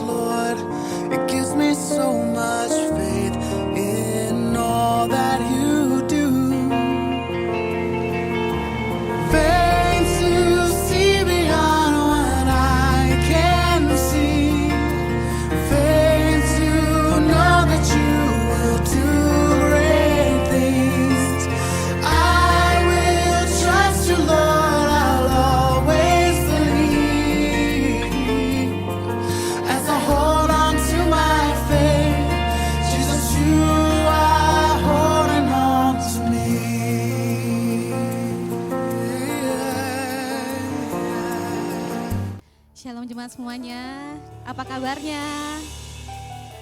Jesus, Lord. It gives me so much faith in all that you do. Faith to see beyond what I can see. Faith to know that you will do great things. I will trust you, Lord. I'll always believe. As I hold on to my faith, Jesus, you are holding on to me. Shalom jemaat semuanya, apa kabarnya?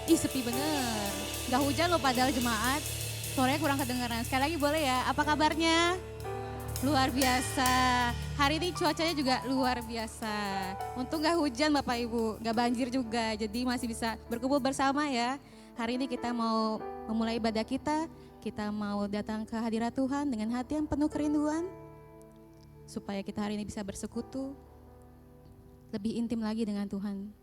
Ih sepi bener, gak hujan loh padahal jemaat. Suaranya kurang kedengaran, sekali lagi boleh ya, apa kabarnya? Luar biasa, hari ini cuacanya juga luar biasa. Untung gak hujan Bapak Ibu, gak banjir juga, jadi masih bisa berkumpul bersama ya. Hari ini kita mau memulai ibadah kita mau datang ke hadirat Tuhan dengan hati yang penuh kerinduan. Supaya kita hari ini bisa bersekutu, lebih intim lagi dengan Tuhan.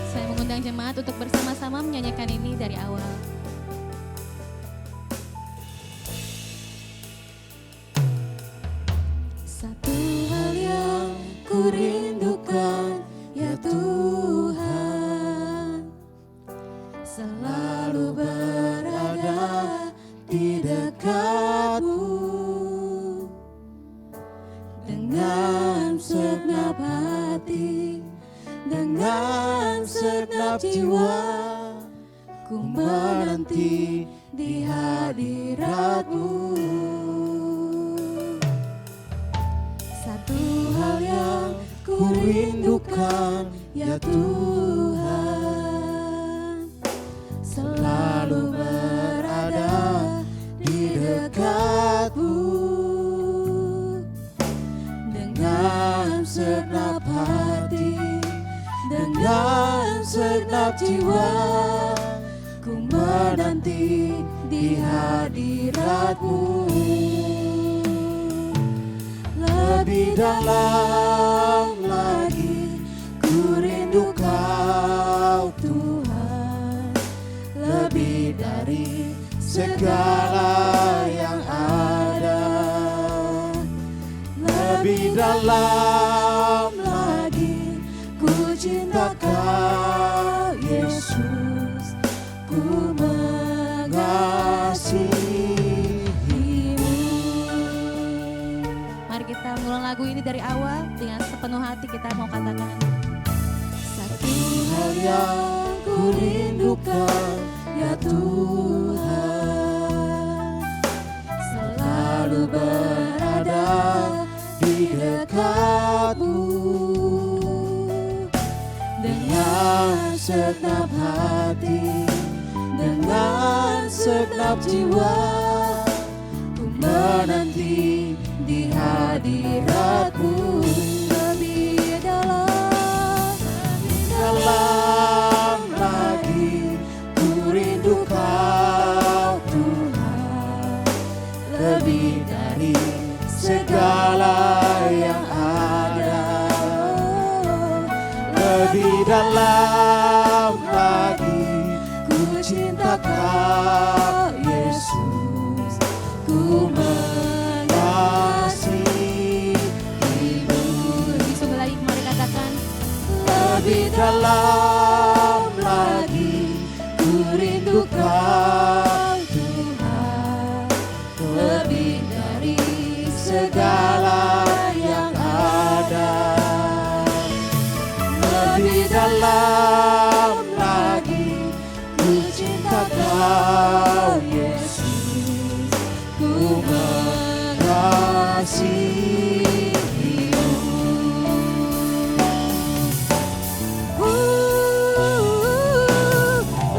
Saya mengundang jemaat untuk bersama-sama menyanyikan ini dari awal. Satu hal yang ku rindukan, ya Tuhan, selalu berada di dekatmu. Dengan segenap hati, dengan segenap jiwa, ku menanti di hadirat-Mu. Satu hal yang ku rindukan, ya Tuhan, selalu berada di dekat-Mu. Dengan segenap hati, dengan segenap jiwa, ku menanti di hadirat-Mu. Lebih dalam lagi ku rindu Kau Tuhan, lebih dari segala yang ada. Lebih dalam lagi ku cinta Kau Yesus, ku mengasihimu. Mari kita mengulang lagu ini dari awal, dengan sepenuh hati kita mau katakan. Satu hal yang ku rindukan, ya Tuhan, selalu berada di dekat-Mu. Dengan segenap hati, dengan segenap jiwa, ku menanti di hadirat-Mu. Lebih dalam, dalam lagi ku rindu Kau Tuhan, lebih dari segala yang ada. Lebih dalam lagi ku cinta Kau Yesus, ku mengasihimu. Lebih sungguh lagi mari katakan. Lebih dalam lagi ku rindu Kau Tuhan, lebih dari segala yang ada. Lebih dalam lagi ku cinta Kau Yesus, ku mengasihimu.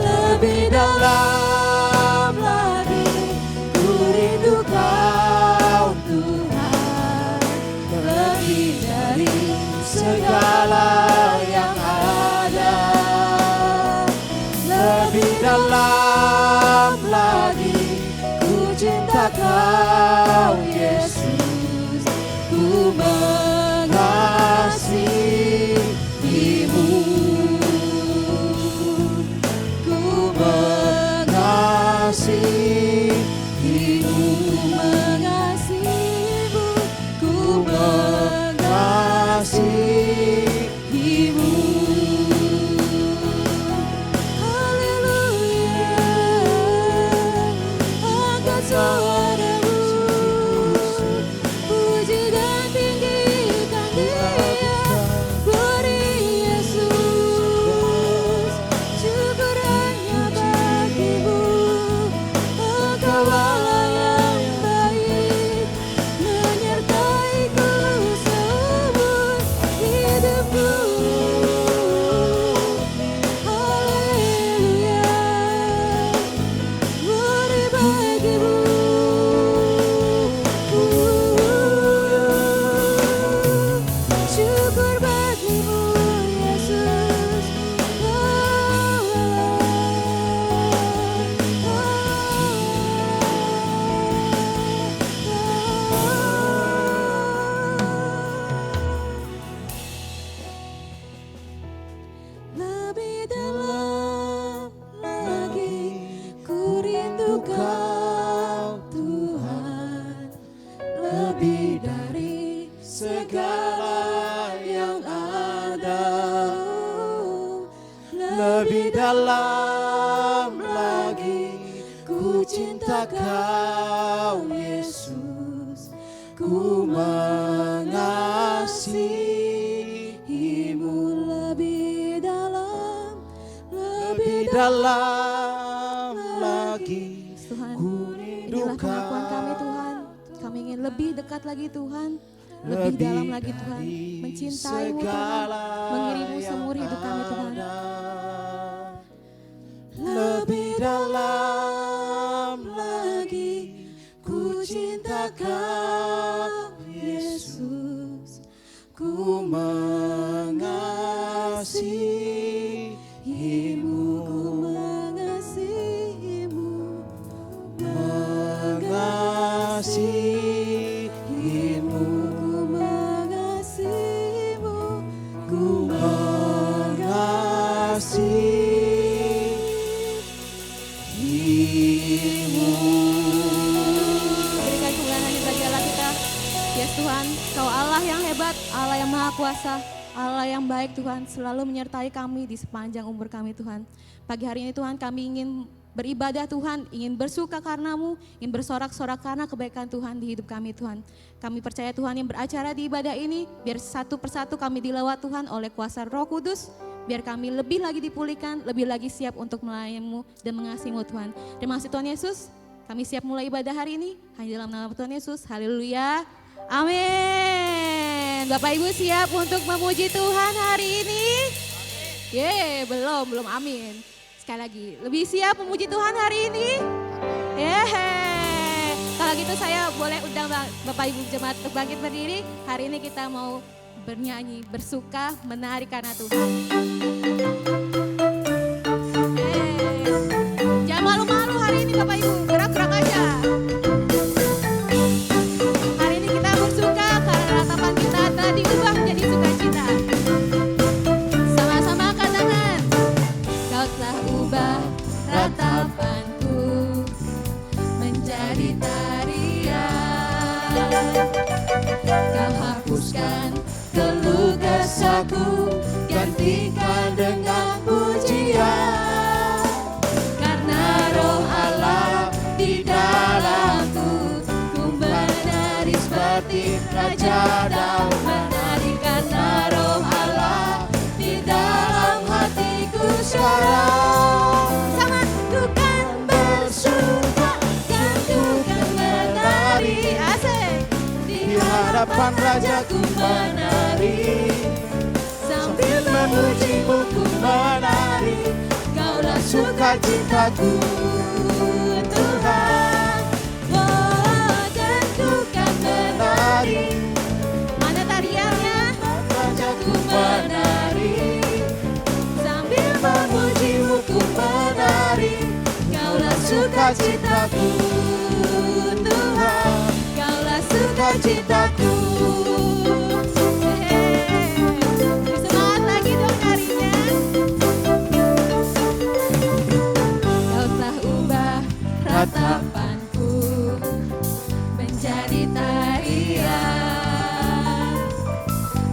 Lebih dalam lagi ku rindu Kau Tuhan, lebih dari segala yang ada. Lebih dalam lagi ku Kau Yesus, ku mengasihimu, ku mengasihimu, ku mengasihimu. Haleluya, angkat suaramu, puji dan tinggikan Dia, beri Yesus, syukur hanya bagimu. Engkau Allah yang baik, menyertaiku seumur hidupku. Haleluya, beri bagimu. Syukur bagimu Yesus. Lebih dalam lagi ku rindu Kau Tuhan, lebih dari segala yang ada. Lebih dalam lagi ku cinta Kau Yesus, ku mengasihimu. Lebih dalam lagi Tuhan, ku inilah pengakuan kami Tuhan. Kami ingin lebih dekat lagi Tuhan, lebih dalam lagi Tuhan, mencintai-Mu Tuhan, mengirimu seumur hidup kami Tuhan. Lebih dalam lagi ku cinta Kau Yesus, ku mengasihimu, ku mengasihimu, mengasihimu, ku mengasihimu, ku mengasihimu. Berikan kemuliaan hanya bagi Allah kita. Yes Tuhan, Kau Allah yang hebat, Allah yang maha kuasa, Allah yang baik Tuhan, selalu menyertai kami di sepanjang umur kami Tuhan. Pagi hari ini Tuhan kami ingin beribadah Tuhan, ingin bersuka karena-Mu, ingin bersorak-sorak karena kebaikan Tuhan di hidup kami Tuhan. Kami percaya Tuhan yang beracara di ibadah ini, biar satu persatu kami dilawat Tuhan oleh kuasa Roh Kudus, biar kami lebih lagi dipulihkan, lebih lagi siap untuk melayani-Mu dan mengasihi-Mu Tuhan. Terima kasih Tuhan Yesus, kami siap mulai ibadah hari ini, hanya dalam nama Tuhan Yesus, haleluya, amin. Bapak Ibu siap untuk memuji Tuhan hari ini? Belum amin. Sekali lagi, lebih siap memuji Tuhan hari ini? Kalau gitu saya boleh undang Bapak Ibu jemaat untuk bangkit berdiri. Hari ini kita mau bernyanyi, bersuka, menari karena Tuhan. Jangan malu-malu hari ini Bapak Ibu, gerak-gerak aja. Hari ini kita bersuka karena ratapan kita telah diubah menjadi sukacita. Sama-sama angkat tangan. Kau telah ubah ratapanku menjadi tarian. Kau hapuskan keluh kesahku, gantikan dengan pujian. Karena Roh Allah di dalamku, ku menari seperti Raja Daud. Menari karena Roh Allah di dalam hatiku sekarang. Sama ku kan bersuka dan ku kan menari. Asik. Di hadapan Rajaku menari, Sambil memuji-Mu ku menari. Kaulah Sukacitaku Tuhan. Oh, dan ku kan menari. Mana tariannya? Rajaku menari, Sambil memuji-Mu ku menari. Kaulah Sukacitaku Tuhan. Kaulah cintaku. Lebih semangat lagi dong narinya. Kau telah ubah ratapanku menjadi tarian.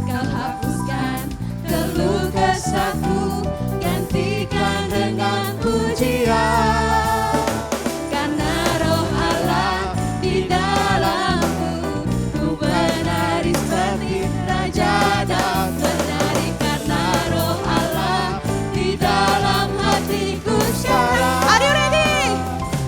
Kau hapuskan keluh kesahku, gantikan dengan pujian. Karena roh Allah di dalamku, ku menari seperti raja dan menari. Karena roh Allah di dalam hatiku sekarang. Are you ready?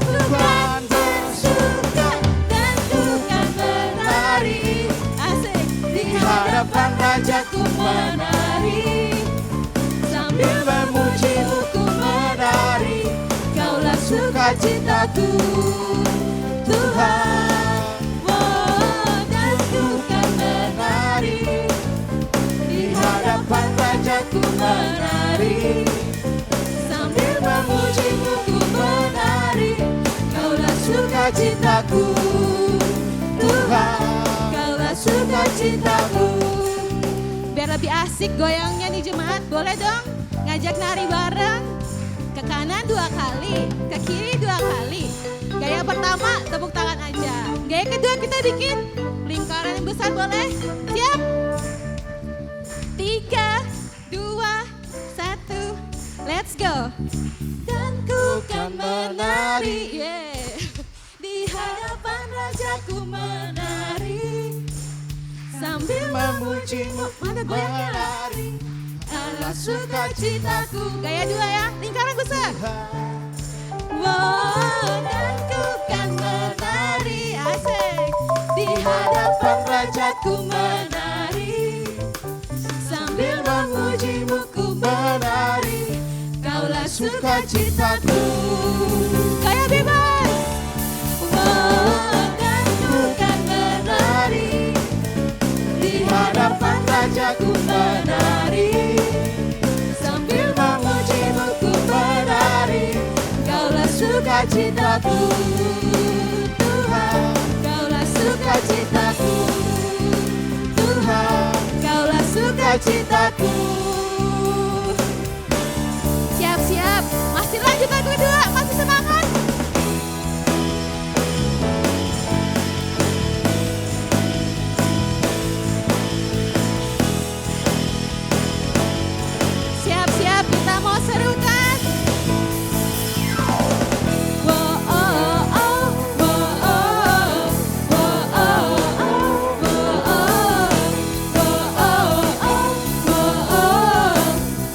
Ku kan bersuka dan ku kan menari. Asik. Di hadapan rajaku menari, sambil memujimu ku menari. Kaulah sukacitaku, Tuhan. Oh, dan ku kan menari. Di hadapan rajaku menari, sambil memujimu ku menari. Kaulah sukacitaku, Tuhan. Kaulah sukacitaku. Biar lebih asik goyangnya nih jemaat, boleh dong ngajak nari bareng. Ke kanan 2 kali, ke kiri 2 kali. Gaya pertama tepuk tangan aja. Gaya kedua kita bikin lingkaran yang besar, boleh? Siap? 3, 2, 1, let's go. Dan ku kan menari, yeah. Di hadapan rajaku menari, sambil memujimu. Mana goyangnya? Menari. Allah sukacitaku. Gaya 2 ya, lingkaran besar. Wow, dan ku kan menari, asik. Di hadapan rajaku menari, sambil memujimu ku menari. Kaulah sukacitaku. Gaya bebas. Wow, dan ku kan menari. Di hadapan rajaku menari, sambil memujimu ku menari. Kaulah sukacitaku, Tuhan. Kaulah sukacitaku, Tuhan. Kaulah sukacitaku. Siap-siap, masih lanjut lagu kedua, masih semangat. Siap-siap, kita mau serukan. Wow, oh, oh, wow, oh, wow, oh, oh, wow, oh, wow,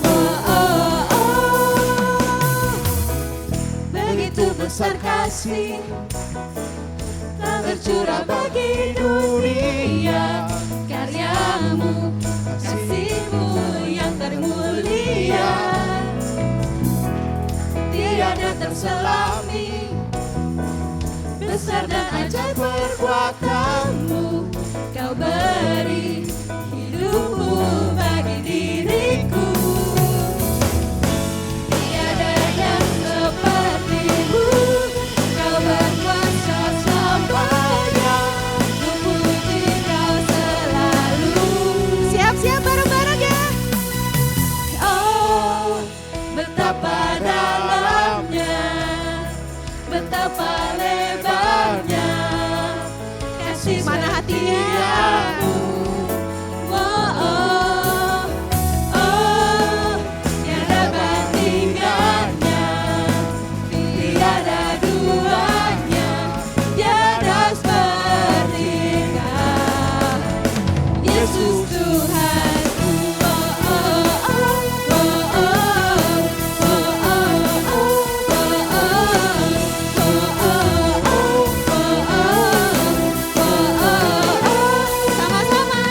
oh, oh. Begitu besar kasih telah tercurah bagi dunia. Karyamu, kasihmu yang termulia, tiada terselami. Besar dan ajaib perbuatanmu, kau beri hidupmu bagi diriku. Tiada yang sepertimu, kau berkuasa selamanya. Ku puji kau selalu. Siap-siap bareng-bareng ya. Oh, betapa dalamnya, betapa lebarnya kasih mana hatinya. Oh, oh, oh, tiada bandingannya, tiada duanya, tiada sepertinya. Yesus Tuhanku. Oh, oh, oh, oh, oh, oh, oh, sama-sama.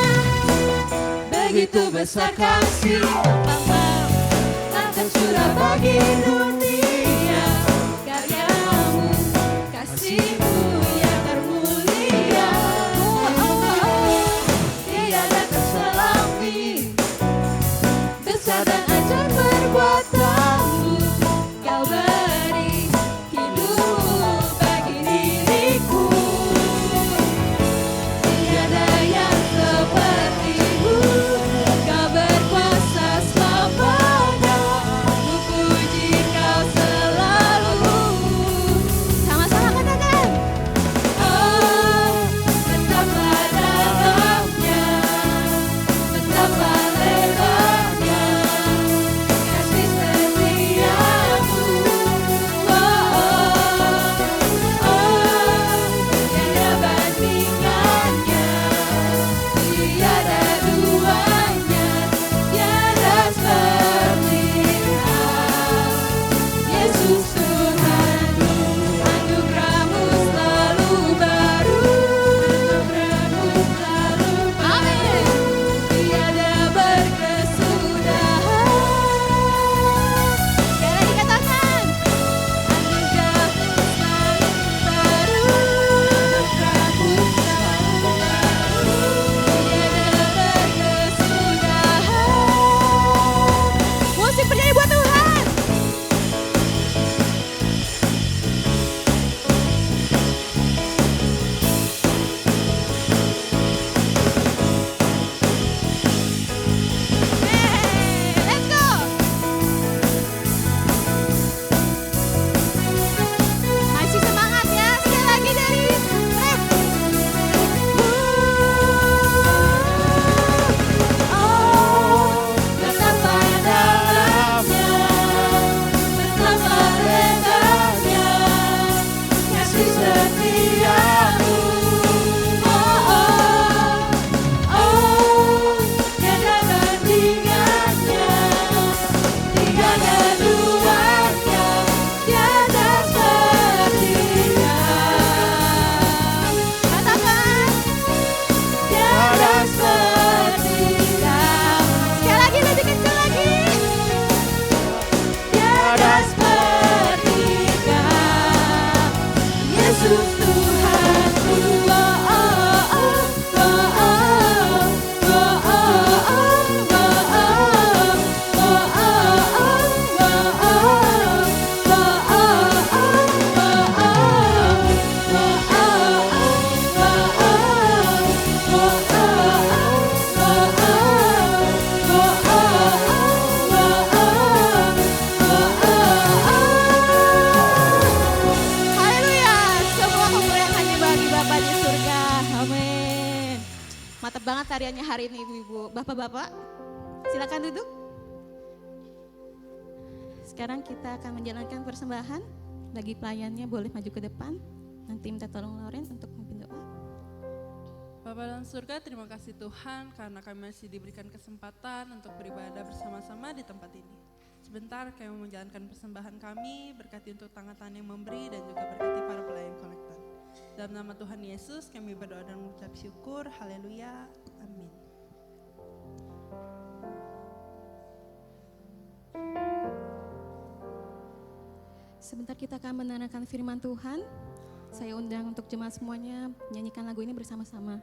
Begitu besar kasih Bapa telah tercurah bagi dunia. Karyamu, kasihmu yang termulia. Oh, oh, oh, tiada terselami. Besar dan ajaib perbuatanmu, kau beri hidup bagi diriku. Tiada karyanya hari ini ibu-ibu. Bapak-bapak, silakan duduk. Sekarang kita akan menjalankan persembahan. Bagi pelayannya boleh maju ke depan. Nanti minta tolong Lauren untuk memimpin doa. Bapa dalam surga, terima kasih Tuhan karena kami masih diberikan kesempatan untuk beribadah bersama-sama di tempat ini. Sebentar kami menjalankan persembahan kami, berkati untuk tangan-tangan yang memberi dan juga berkati para pelayan kolektor. Dalam nama Tuhan Yesus kami berdoa dan mengucap syukur. Haleluya. Amin. Sebentar kita akan mendengarkan firman Tuhan. Saya undang untuk jemaat semuanya menyanyikan lagu ini bersama-sama.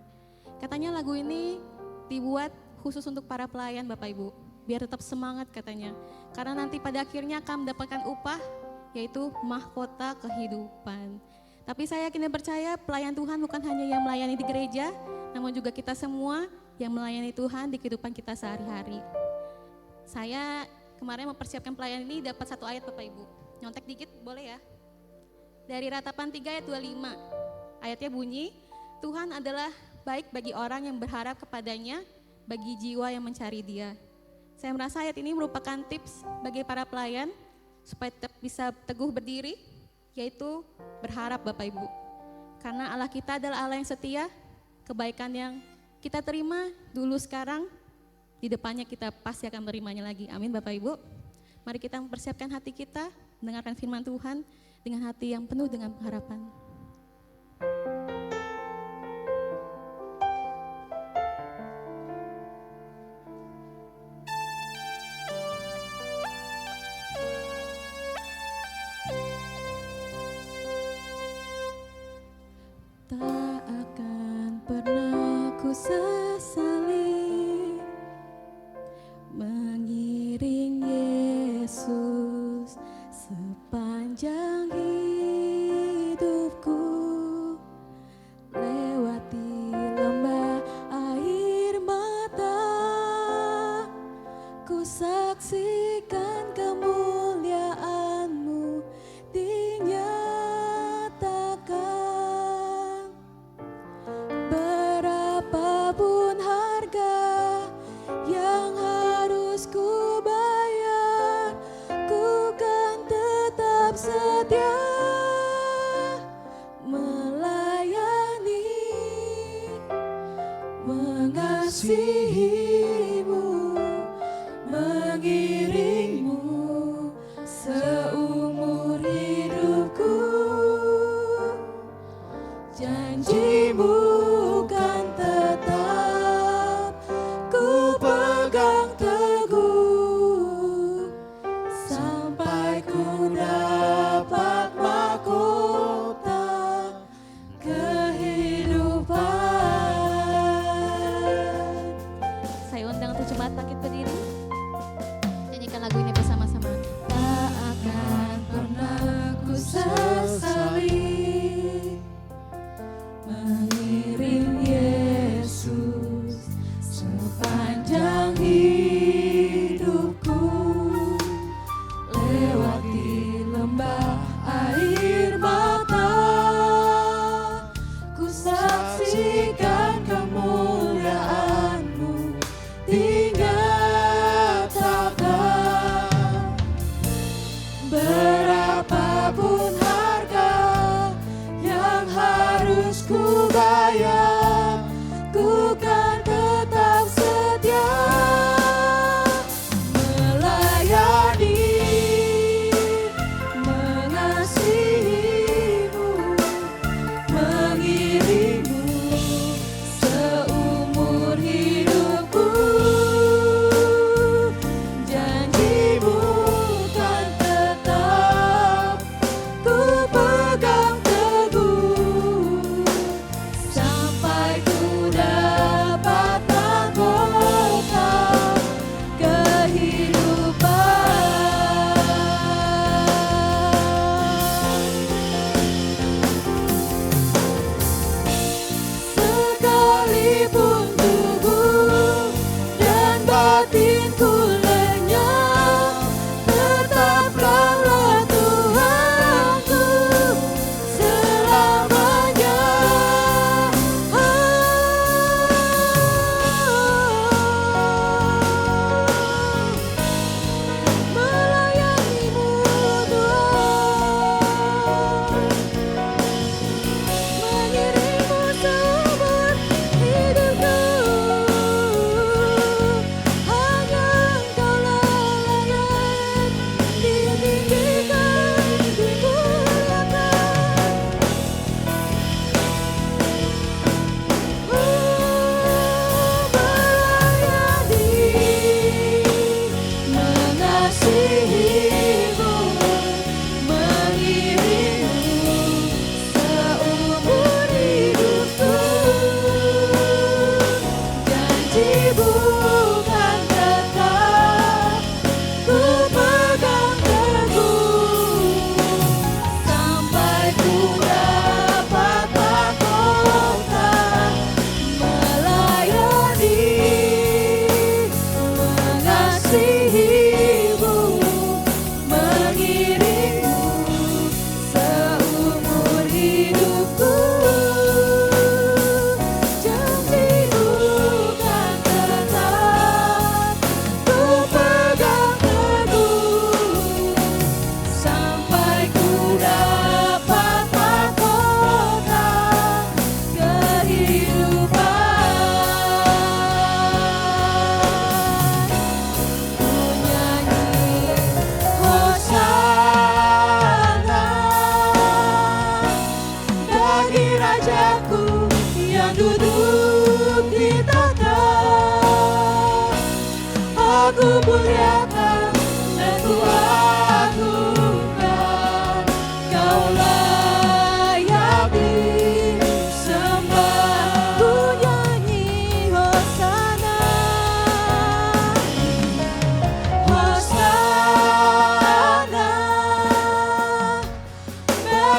Katanya lagu ini dibuat khusus untuk para pelayan Bapak Ibu. Biar tetap semangat katanya. Karena nanti pada akhirnya akan mendapatkan upah, yaitu mahkota kehidupan. Tapi saya yakin dan percaya pelayan Tuhan bukan hanya yang melayani di gereja, namun juga kita semua yang melayani Tuhan di kehidupan kita sehari-hari. Saya kemarin mempersiapkan pelayan ini dapat satu ayat Bapak Ibu. Nyontek dikit boleh ya? Dari Ratapan 3 ayat 25. Ayatnya bunyi, Tuhan adalah baik bagi orang yang berharap kepadanya, bagi jiwa yang mencari Dia. Saya merasa ayat ini merupakan tips bagi para pelayan supaya tetap bisa teguh berdiri, yaitu berharap Bapak Ibu. Karena Allah kita adalah Allah yang setia, kebaikan yang kita terima dulu sekarang, di depannya kita pasti akan menerimanya lagi. Amin Bapak Ibu. Mari kita mempersiapkan hati kita, mendengarkan firman Tuhan dengan hati yang penuh dengan pengharapan. Tak akan pernah ku sesali mengiring Yesus sepanjang hidupku, lewati lembah air mata, ku saksikan kemuliaan-Mu dinyatakan. Berapapun harga yang harus ku bayar, ku kan tetap setia melayani, mengasihi-Mu, mengiring-Mu seumur hidupku. Janji-Mu kan tetap ku pegang teguh sampai ku dapat mahkota kehidupan.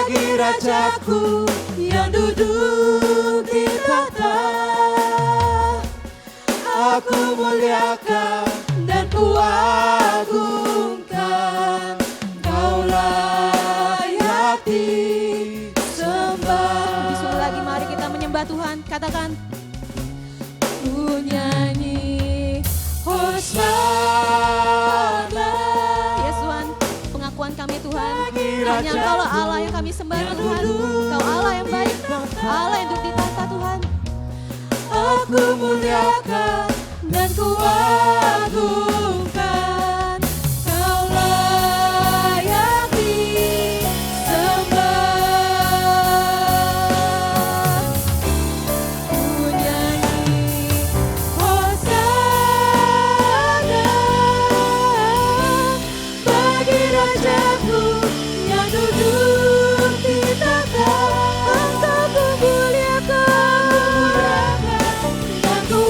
bagi Rajaku yang duduk di tahta. Aku muliakan dan kuagungkan, Kau layak disembah. Lebih sungguh lagi mari kita menyembah Tuhan. Katakan, ku nyanyi Hosana. yes Tuhan, pengakuan kami Tuhan, Bagi hanya Rajaku Engkau Allah yang kami sembah yang Tuhan. duduk Kau Allah yang baik, di tahta. Allah yang duduk di tahta Tuhan. Aku muliakan dan kuagungkan, Kau layak disembah. Ku nyanyi Hosana bagi Rajaku yang duduk di tahta. Engkau ku muliakan dan ku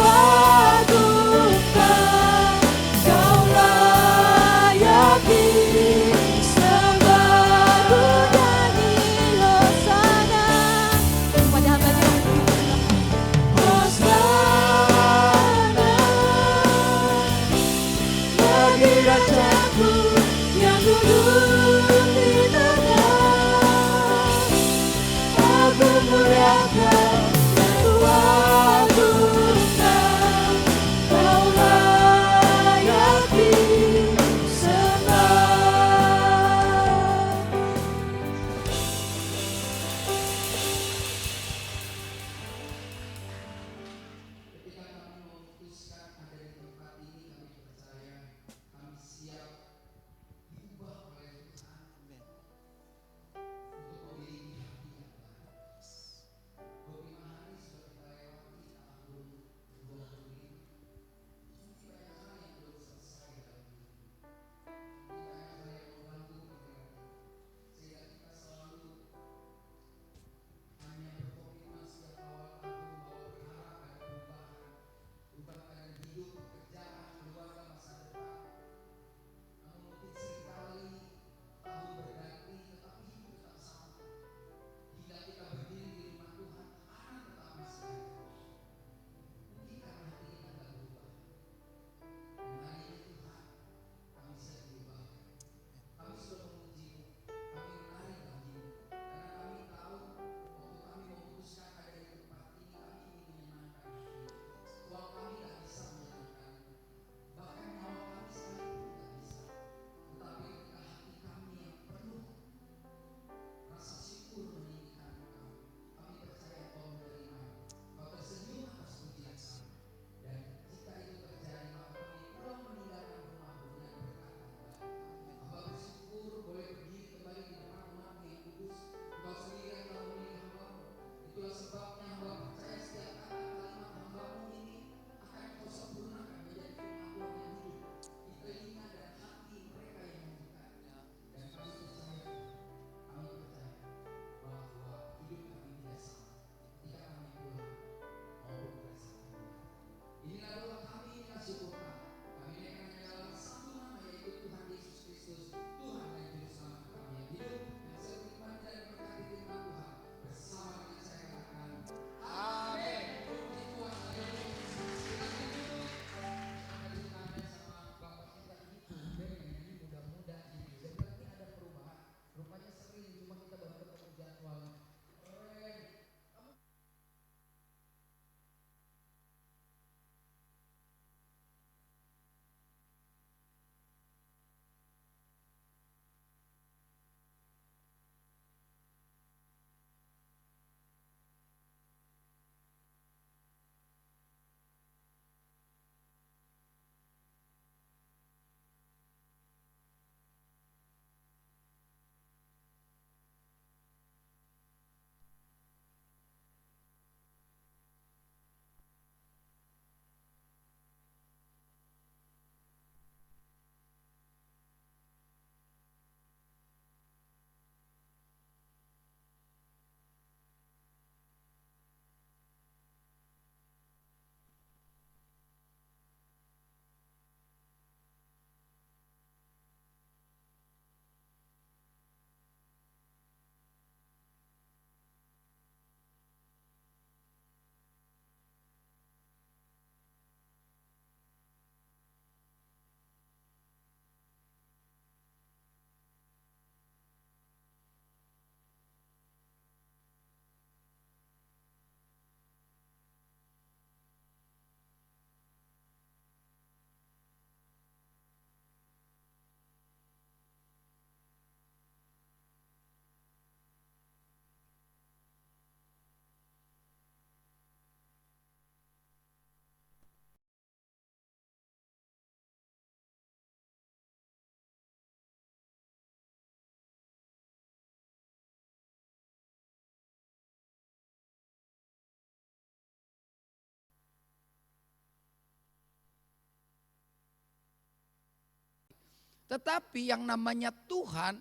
Tetapi yang namanya Tuhan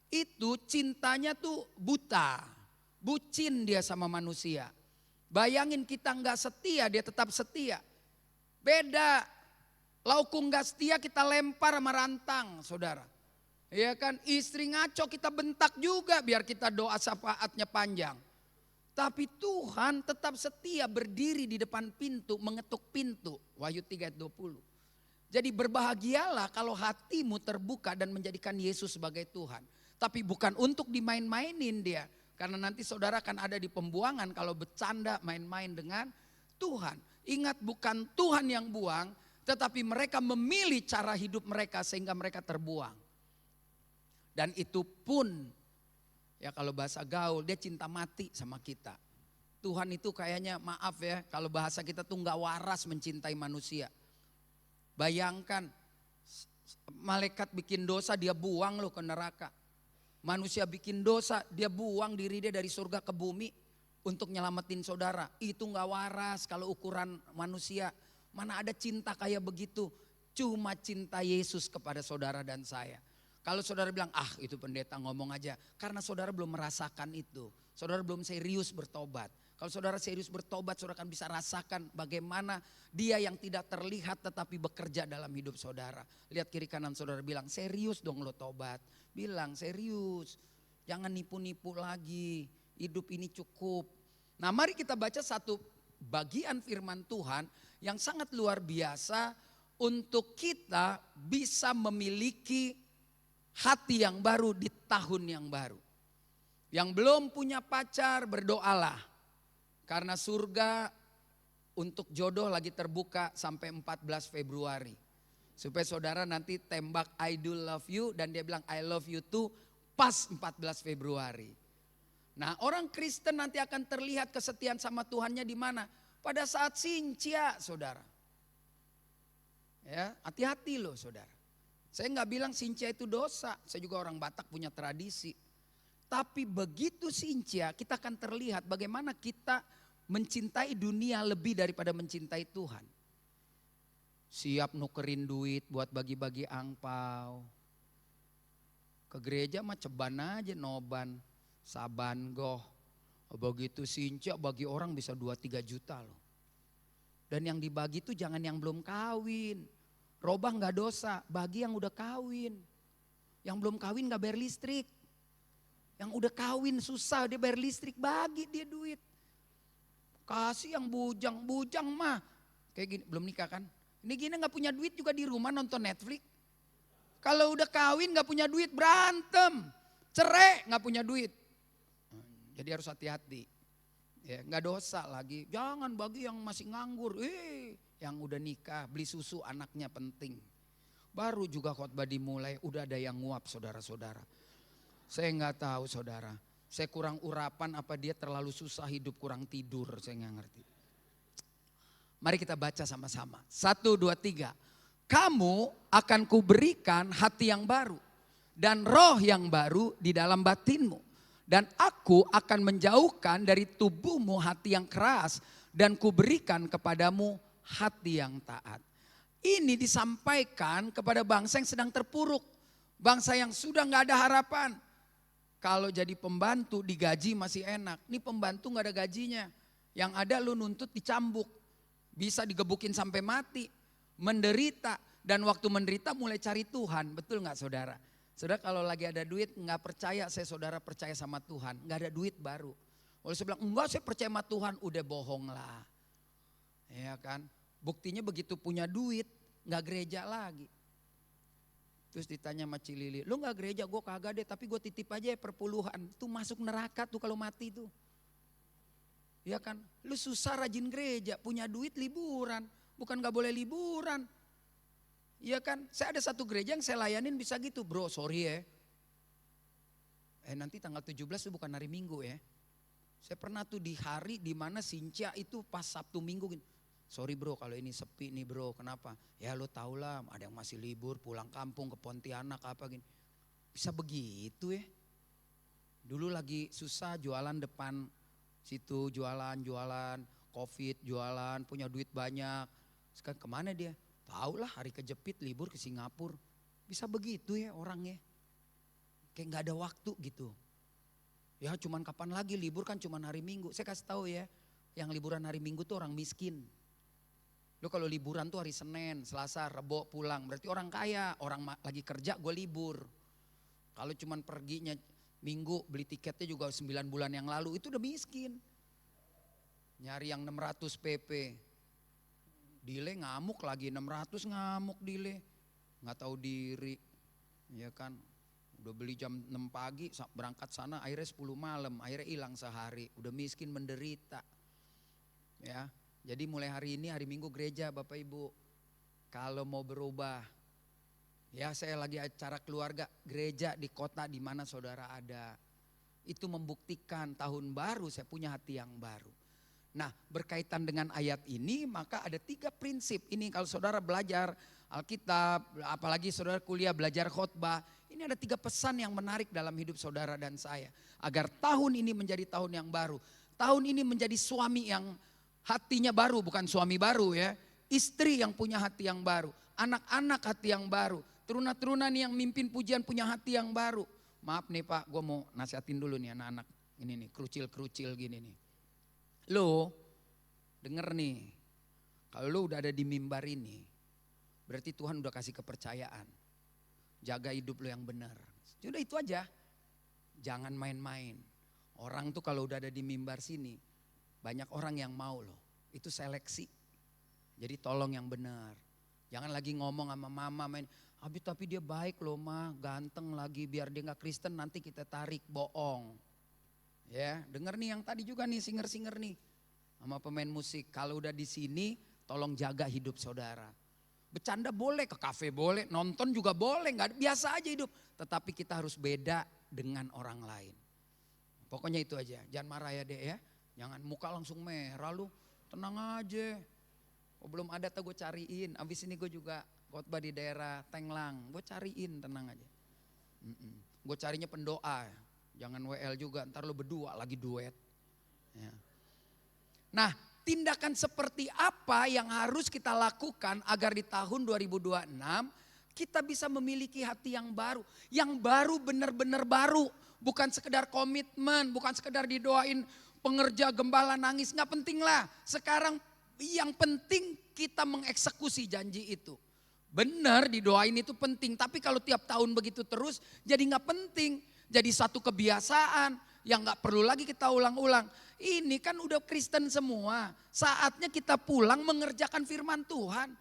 itu cintanya tuh buta. Bucin dia sama manusia. Bayangin kita nggak setia, dia tetap setia. Beda. Laukung nggak setia kita lempar sama rantang, saudara. Ya kan, istri ngaco kita bentak juga biar kita doa syafaatnya panjang. Tapi Tuhan tetap setia berdiri di depan pintu, mengetuk pintu. Wahyu 3 ayat 20. Jadi berbahagialah kalau hatimu terbuka dan menjadikan Yesus sebagai Tuhan. Tapi bukan untuk dimain-mainin dia. Karena nanti saudara akan ada di pembuangan kalau bercanda main-main dengan Tuhan. Ingat, bukan Tuhan yang buang, tetapi mereka memilih cara hidup mereka sehingga mereka terbuang. Dan itu pun, ya kalau bahasa gaul, dia cinta mati sama kita. Tuhan itu kayaknya, maaf ya, kalau bahasa kita tuh gak waras mencintai manusia. Bayangkan, malaikat bikin dosa dia buang loh ke neraka. Manusia bikin dosa dia buang diri dia dari surga ke bumi untuk nyelamatin saudara. Itu gak waras kalau ukuran manusia. Mana ada cinta kayak begitu. Cuma cinta Yesus kepada saudara dan saya. Kalau saudara bilang, itu pendeta ngomong aja. Karena saudara belum merasakan itu. Saudara belum serius bertobat. Kalau saudara serius bertobat, saudara akan bisa rasakan bagaimana dia yang tidak terlihat tetapi bekerja dalam hidup saudara. Lihat kiri kanan saudara, bilang serius dong lo tobat. Bilang serius, jangan nipu-nipu lagi, hidup ini cukup. Nah mari kita baca satu bagian firman Tuhan yang sangat luar biasa untuk kita bisa memiliki hati yang baru di tahun yang baru. Yang belum punya pacar berdoalah. Karena surga untuk jodoh lagi terbuka sampai 14 Februari. Supaya saudara nanti tembak I do love you dan dia bilang I love you too pas 14 Februari. Nah orang Kristen nanti akan terlihat kesetiaan sama Tuhannya di mana? Pada saat sincia saudara. Ya, hati-hati loh saudara. Saya nggak bilang sincia itu dosa, saya juga orang Batak punya tradisi. Tapi begitu sincia kita akan terlihat bagaimana kita mencintai dunia lebih daripada mencintai Tuhan. Siap nukerin duit buat bagi-bagi angpau. Ke gereja mah ceban aja noban, saban goh. Begitu sincia bagi orang bisa 2-3 juta loh. Dan yang dibagi itu jangan yang belum kawin. Robah gak dosa, bagi yang udah kawin. Yang belum kawin gak bayar listrik. Yang udah kawin susah dia bayar listrik, bagi dia duit. Kasih yang bujang, bujang mah kayak gini, belum nikah kan. Ini gini gak punya duit juga di rumah nonton Netflix. Kalau udah kawin gak punya duit berantem. Cerai gak punya duit. Jadi harus hati-hati. Ya, gak dosa lagi, jangan bagi yang masih nganggur. Yang udah nikah, beli susu anaknya penting. Baru juga khotbah dimulai, udah ada yang nguap saudara-saudara. Saya gak tahu saudara, saya kurang urapan apa dia terlalu susah hidup, kurang tidur, saya gak ngerti. Mari kita baca sama-sama. 1, 2, 3. Kamu akan kuberikan hati yang baru dan roh yang baru di dalam batinmu. Dan aku akan menjauhkan dari tubuhmu hati yang keras dan kuberikan kepadamu hati yang taat. Ini disampaikan kepada bangsa yang sedang terpuruk. Bangsa yang sudah gak ada harapan. Kalau jadi pembantu digaji masih enak. Ini pembantu gak ada gajinya. Yang ada lu nuntut dicambuk. Bisa digebukin sampai mati. Menderita. Dan waktu menderita mulai cari Tuhan. Betul gak saudara? Saudara kalau lagi ada duit gak percaya saya saudara percaya sama Tuhan. Gak ada duit baru. Kalau saya bilang enggak saya percaya sama Tuhan. Udah bohong lah. Ya kan. Buktinya begitu punya duit gak gereja lagi. Terus ditanya sama Cilili, lu gak gereja? Gue kagak deh, tapi gue titip aja ya perpuluhan. Tuh masuk neraka tuh kalau mati tuh. Ya kan, lu susah rajin gereja, punya duit liburan. Bukan gak boleh liburan. Ya kan, saya ada satu gereja yang saya layanin bisa gitu. Bro sorry ya. Nanti tanggal 17 tuh bukan hari Minggu ya. Saya pernah tuh di hari dimana Sincia itu pas Sabtu Minggu gitu. Sorry bro kalau ini sepi nih bro, kenapa? Ya lo tau lah ada yang masih libur pulang kampung ke Pontianak apa gini. Bisa begitu ya. Dulu lagi susah jualan depan situ, jualan, covid, jualan, punya duit banyak. Sekarang kemana dia? Tahu lah hari kejepit libur ke Singapura. Bisa begitu ya orangnya. Kayak gak ada waktu gitu. Ya cuman kapan lagi libur kan cuman hari Minggu. Saya kasih tahu ya, yang liburan hari Minggu tuh orang miskin. Lo kalau liburan tuh hari Senin, Selasa, Rebo pulang. Berarti orang kaya, orang lagi kerja gue libur. Kalau cuman perginya Minggu beli tiketnya juga 9 bulan yang lalu itu udah miskin. Nyari yang 600 PP. Dile ngamuk lagi 600 ngamuk dile. Nggak tahu diri. Ya kan. Udah beli jam 6 pagi berangkat sana akhirnya 10 malam. Akhirnya hilang sehari. Udah miskin menderita. Ya. Jadi mulai hari ini hari Minggu gereja Bapak Ibu. Kalau mau berubah. Ya saya lagi acara keluarga gereja di kota di mana saudara ada. Itu membuktikan tahun baru saya punya hati yang baru. Nah berkaitan dengan ayat ini maka ada 3 prinsip. Ini kalau saudara belajar Alkitab, apalagi saudara kuliah belajar khotbah. Ini ada 3 pesan yang menarik dalam hidup saudara dan saya. Agar tahun ini menjadi tahun yang baru. Tahun ini menjadi suami yang hatinya baru, bukan suami baru ya. Istri yang punya hati yang baru. Anak-anak hati yang baru. Teruna-teruna nih yang mimpin pujian punya hati yang baru. Maaf nih Pak, gue mau nasihatin dulu nih anak-anak. Ini nih, kerucil-kerucil gini nih. Lo denger nih, kalau lo udah ada di mimbar ini, berarti Tuhan udah kasih kepercayaan. Jaga hidup lo yang benar. Sudah itu aja. Jangan main-main. Orang tuh kalau udah ada di mimbar sini, banyak orang yang mau loh. Itu seleksi. Jadi tolong yang benar. Jangan lagi ngomong sama mama main, tapi dia baik loh mah, ganteng lagi biar dia gak Kristen nanti kita tarik, bohong. Ya, denger nih yang tadi juga nih singer-singer nih sama pemain musik. Kalau udah di sini tolong jaga hidup saudara. Bercanda boleh, ke kafe boleh, nonton juga boleh, nggak biasa aja hidup. Tetapi kita harus beda dengan orang lain. Pokoknya itu aja, jangan marah ya Dek ya. Jangan muka langsung merah lu, tenang aja. Oh, belum ada tuh gue cariin, abis ini gue juga khotbah di daerah Tenglang, gue cariin tenang aja. Gue carinya pendoa, jangan WL juga, ntar lu berdua lagi duet. Ya. Nah, tindakan seperti apa yang harus kita lakukan agar di tahun 2026 kita bisa memiliki hati yang baru. Yang baru benar-benar baru, bukan sekedar komitmen, bukan sekedar didoain pengerja gembala nangis, gak penting lah. Sekarang yang penting kita mengeksekusi janji itu. Benar didoain itu penting, tapi kalau tiap tahun begitu terus jadi gak penting. Jadi satu kebiasaan yang gak perlu lagi kita ulang-ulang. Ini kan udah Kristen semua, saatnya kita pulang mengerjakan firman Tuhan.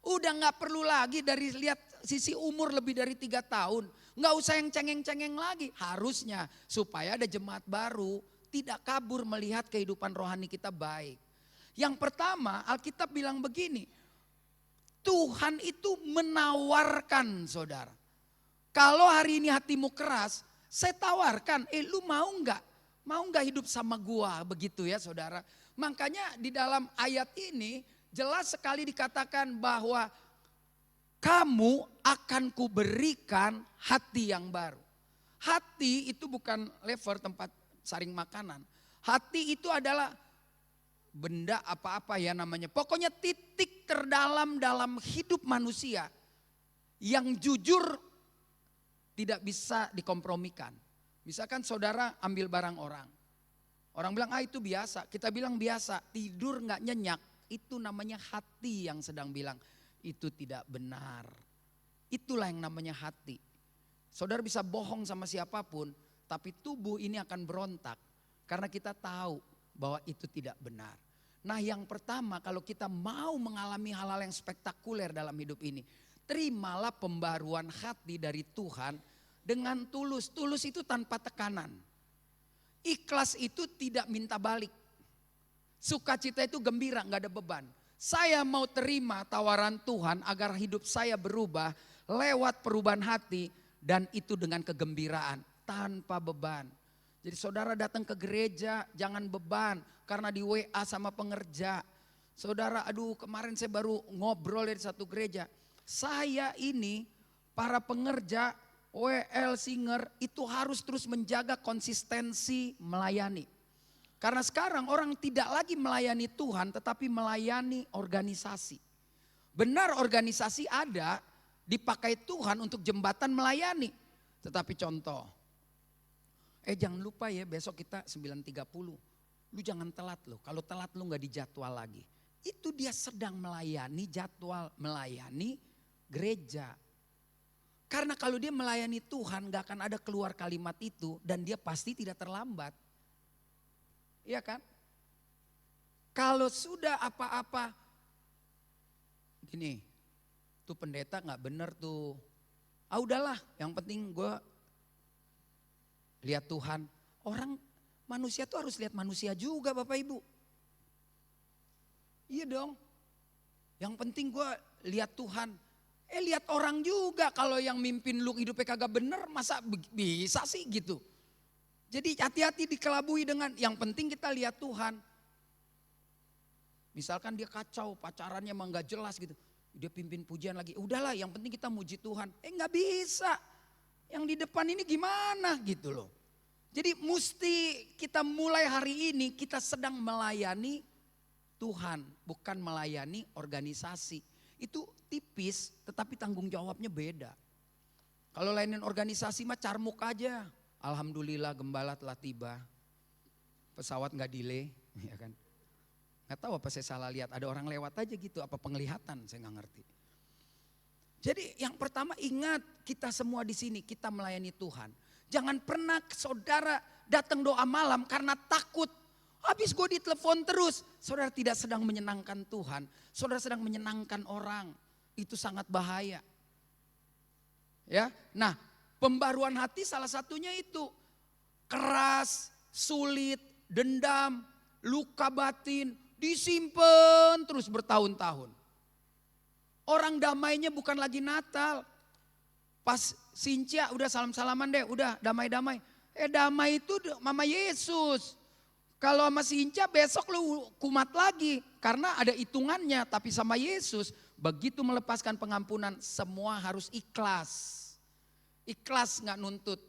Udah gak perlu lagi dari lihat sisi umur lebih dari 3 tahun. Gak usah yang cengeng-cengeng lagi, harusnya supaya ada jemaat baru tidak kabur melihat kehidupan rohani kita baik. Yang pertama Alkitab bilang begini, Tuhan itu menawarkan saudara. Kalau hari ini hatimu keras, saya tawarkan, lu mau nggak hidup sama gua begitu ya saudara. Makanya di dalam ayat ini jelas sekali dikatakan bahwa kamu akan kuberikan hati yang baru. Hati itu bukan lever tempat saring makanan. Hati itu adalah benda apa-apa ya namanya. Pokoknya titik terdalam dalam hidup manusia yang jujur tidak bisa dikompromikan. Misalkan saudara ambil barang orang. Orang bilang itu biasa. Kita bilang biasa. Tidur gak nyenyak. Itu namanya hati yang sedang bilang itu tidak benar. Itulah yang namanya hati. Saudara bisa bohong sama siapapun. Tapi tubuh ini akan berontak. Karena kita tahu bahwa itu tidak benar. Nah yang pertama kalau kita mau mengalami hal-hal yang spektakuler dalam hidup ini. Terimalah pembaruan hati dari Tuhan dengan tulus. Tulus itu tanpa tekanan. Ikhlas itu tidak minta balik. Sukacita itu gembira, gak ada beban. Saya mau terima tawaran Tuhan agar hidup saya berubah lewat perubahan hati. Dan itu dengan kegembiraan, tanpa beban. Jadi saudara datang ke gereja jangan beban karena di WA sama pengerja. Saudara kemarin saya baru ngobrol dari satu gereja. Saya ini para pengerja WL singer itu harus terus menjaga konsistensi melayani. Karena sekarang orang tidak lagi melayani Tuhan tetapi melayani organisasi. Benar organisasi ada dipakai Tuhan untuk jembatan melayani. Tetapi contoh, jangan lupa ya besok kita 9.30. Lu jangan telat loh, kalau telat lu gak dijadwal lagi. Itu dia sedang melayani jadwal, melayani gereja. Karena kalau dia melayani Tuhan gak akan ada keluar kalimat itu dan dia pasti tidak terlambat. Iya kan? Kalau sudah apa-apa, gini, tuh pendeta gak bener tuh. Udahlah yang penting gue lihat Tuhan. Orang manusia tuh harus lihat manusia juga Bapak Ibu. Iya dong. Yang penting gue lihat Tuhan. Lihat orang juga, kalau yang mimpin lu hidupnya kagak bener, masa bisa sih gitu. Jadi hati-hati dikelabui dengan yang penting kita lihat Tuhan. Misalkan dia kacau, pacarannya emang gak jelas gitu. Dia pimpin pujian lagi, udahlah yang penting kita muji Tuhan. Gak bisa, yang di depan ini gimana gitu loh. Jadi mesti kita mulai hari ini kita sedang melayani Tuhan, bukan melayani organisasi. Itu tipis tetapi tanggung jawabnya beda. Kalau layanin organisasi mah carmuk aja. Alhamdulillah gembala telah tiba. Pesawat gak delay, ya kan. Gak tahu apa saya salah lihat, ada orang lewat aja gitu, apa penglihatan saya gak ngerti. Jadi yang pertama ingat kita semua di sini kita melayani Tuhan. Jangan pernah saudara datang doa malam karena takut. Habis gue ditelepon terus, saudara tidak sedang menyenangkan Tuhan, saudara sedang menyenangkan orang. Itu sangat bahaya. Ya, nah pembaruan hati salah satunya itu keras, sulit, dendam, luka batin. Disimpan terus bertahun-tahun. Orang damainya bukan lagi Natal. Pas Sincia udah salam-salaman deh, udah damai-damai. Damai itu Mama Yesus. Kalau sama Sincia besok lu kumat lagi. Karena ada hitungannya, tapi sama Yesus begitu melepaskan pengampunan semua harus ikhlas. Ikhlas gak nuntut.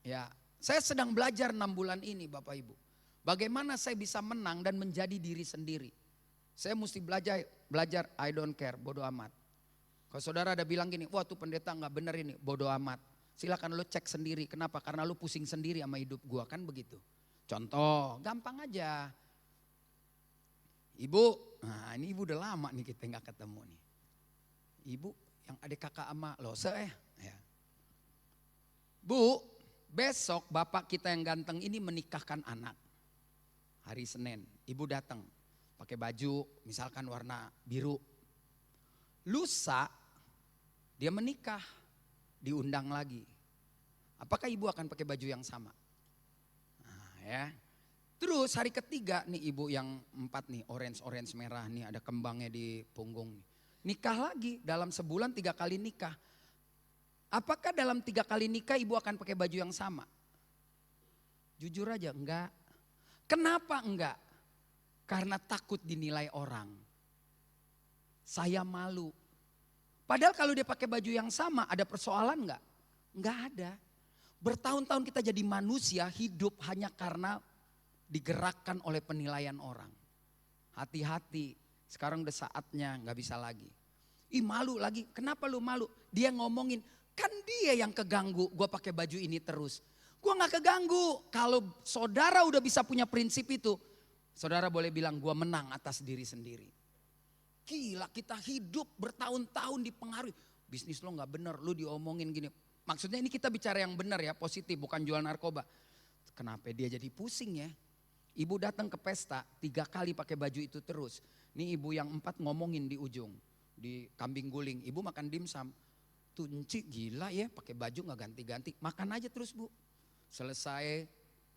Ya, saya sedang belajar 6 bulan ini Bapak Ibu. Bagaimana saya bisa menang dan menjadi diri sendiri. Saya mesti belajar I don't care, bodo amat. Kalau saudara ada bilang gini, wah tuh pendeta gak bener ini, bodo amat. Silakan lo cek sendiri, kenapa? Karena lo pusing sendiri sama hidup gua, kan begitu. Contoh, gampang aja. Ibu, nah ini ibu udah lama nih kita gak ketemu nih. Ibu yang adik kakak sama Lose ya. Bu, besok bapak kita yang ganteng ini menikahkan anak. Hari Senin, ibu datang pakai baju misalkan warna biru. Lusa dia menikah, diundang lagi. Apakah ibu akan pakai baju yang sama? Nah, ya. Terus hari ketiga nih ibu yang 4 nih, orange merah nih ada kembangnya di punggung. Nikah lagi dalam sebulan 3 kali nikah. Apakah dalam 3 kali nikah ibu akan pakai baju yang sama? Jujur aja enggak. Kenapa enggak? Karena takut dinilai orang. Saya malu. Padahal kalau dia pakai baju yang sama ada persoalan enggak? Enggak ada. Bertahun-tahun kita jadi manusia hidup hanya karena digerakkan oleh penilaian orang. Hati-hati, sekarang udah saatnya gak bisa lagi. Ih malu lagi, kenapa lu malu? Dia ngomongin, kan dia yang keganggu gue pakai baju ini terus. Gue gak keganggu. Kalau saudara udah bisa punya prinsip itu, saudara boleh bilang gue menang atas diri sendiri. Gila kita hidup bertahun-tahun dipengaruhi. Bisnis lo gak bener, lu diomongin gini. Maksudnya ini kita bicara yang benar ya, positif, bukan jual narkoba. Kenapa dia jadi pusing ya? Ibu datang ke pesta 3 kali pakai baju itu terus. Nih ibu yang 4 ngomongin di ujung, di kambing guling. Ibu makan dimsum. Tuh Enci gila ya pakai baju gak ganti-ganti. Makan aja terus bu. Selesai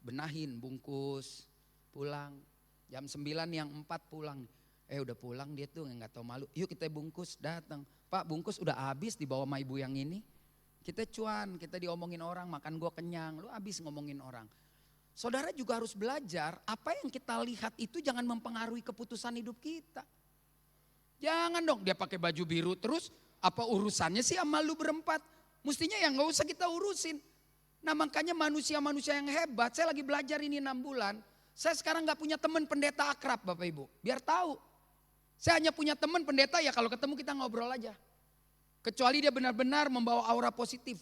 benahin, bungkus, pulang. Jam 9 yang 4 pulang. Udah pulang dia tuh gak tahu malu. Yuk kita bungkus, datang. Pak bungkus udah habis dibawa sama ibu yang ini. Kita cuan, kita diomongin orang, makan gua kenyang. Lu habis ngomongin orang. Saudara juga harus belajar apa yang kita lihat itu jangan mempengaruhi keputusan hidup kita. Jangan dong dia pakai baju biru terus apa urusannya sih sama lu berempat. Mestinya ya gak usah kita urusin. Nah makanya manusia-manusia yang hebat, saya lagi belajar ini 6 bulan. Saya sekarang gak punya teman pendeta akrab Bapak Ibu, biar tahu. Saya hanya punya teman pendeta ya kalau ketemu kita ngobrol aja. Kecuali dia benar-benar membawa aura positif.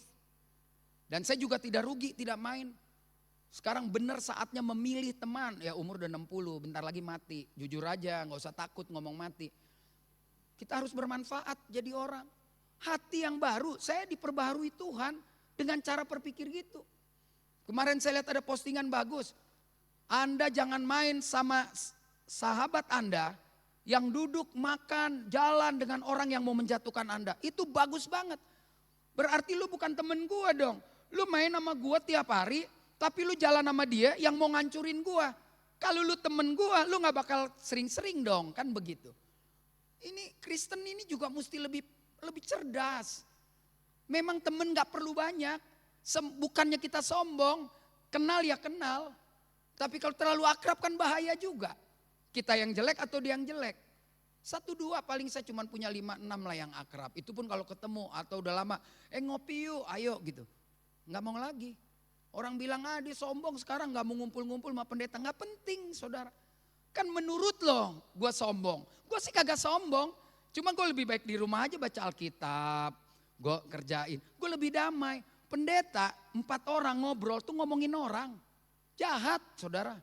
Dan saya juga tidak rugi, tidak main. Sekarang benar saatnya memilih teman. Ya umur udah 60, bentar lagi mati. Jujur aja, gak usah takut ngomong mati. Kita harus bermanfaat jadi orang. Hati yang baru, saya diperbaharui Tuhan dengan cara berpikir gitu. Kemarin saya lihat ada postingan bagus. Anda jangan main sama sahabat Anda yang duduk makan jalan dengan orang yang mau menjatuhkan Anda. Itu bagus banget. Berarti lu bukan temen gua dong. Lu main sama gua tiap hari, tapi lu jalan sama dia yang mau ngancurin gua. Kalau lu temen gua, lu gak bakal sering-sering dong, kan begitu. Ini Kristen ini juga mesti lebih cerdas. Memang temen gak perlu banyak. Bukannya kita sombong, kenal ya kenal. Tapi kalau terlalu akrab kan bahaya juga. Kita yang jelek atau dia yang jelek. 1, 2 paling saya cuma punya 5, 6 lah yang akrab. Itu pun kalau ketemu atau udah lama, ngopi yuk, ayo gitu. Gak mau lagi. Orang bilang dia sombong sekarang gak mau ngumpul-ngumpul sama pendeta. Gak penting saudara. Kan menurut lo gue sombong. Gue sih kagak sombong. Cuma gue lebih baik di rumah aja baca Alkitab. Gue kerjain. Gue lebih damai. Pendeta 4 orang ngobrol tuh ngomongin orang. Jahat saudara.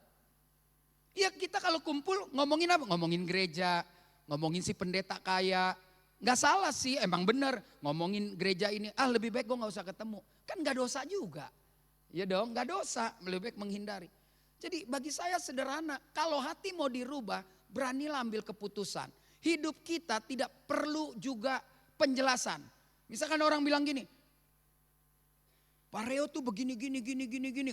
Ya kita kalau kumpul ngomongin apa? Ngomongin gereja. Ngomongin si pendeta kaya. Gak salah sih emang bener. Ngomongin gereja ini. Lebih baik gue gak usah ketemu. Kan gak dosa juga. Ya dong gak dosa. Lebih baik menghindari. Jadi bagi saya sederhana. Kalau hati mau dirubah beranilah ambil keputusan. Hidup kita tidak perlu juga penjelasan. Misalkan orang bilang gini. Pak Reo tuh begini.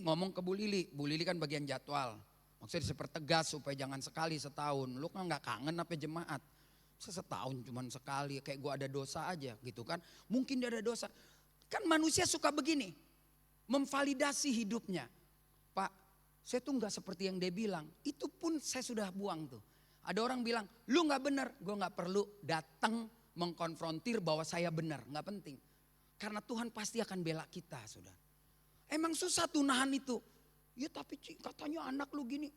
Ngomong ke Bu Lili. Bu Lili kan bagian jadwal. Maksudnya dipertegas supaya jangan sekali setahun. Lu kan gak kangen apa jemaat. Setahun cuman sekali. Kayak gue ada dosa aja gitu kan. Mungkin dia ada dosa. Kan manusia suka begini. Memvalidasi hidupnya. Pak, saya tuh gak seperti yang dia bilang. Itu pun saya sudah buang tuh. Ada orang bilang, lu gak benar. Gue gak perlu datang mengkonfrontir bahwa saya benar. Gak penting. Karena Tuhan pasti akan bela kita, saudara. Emang susah tuh nahan itu. Ya tapi katanya anak lu gini.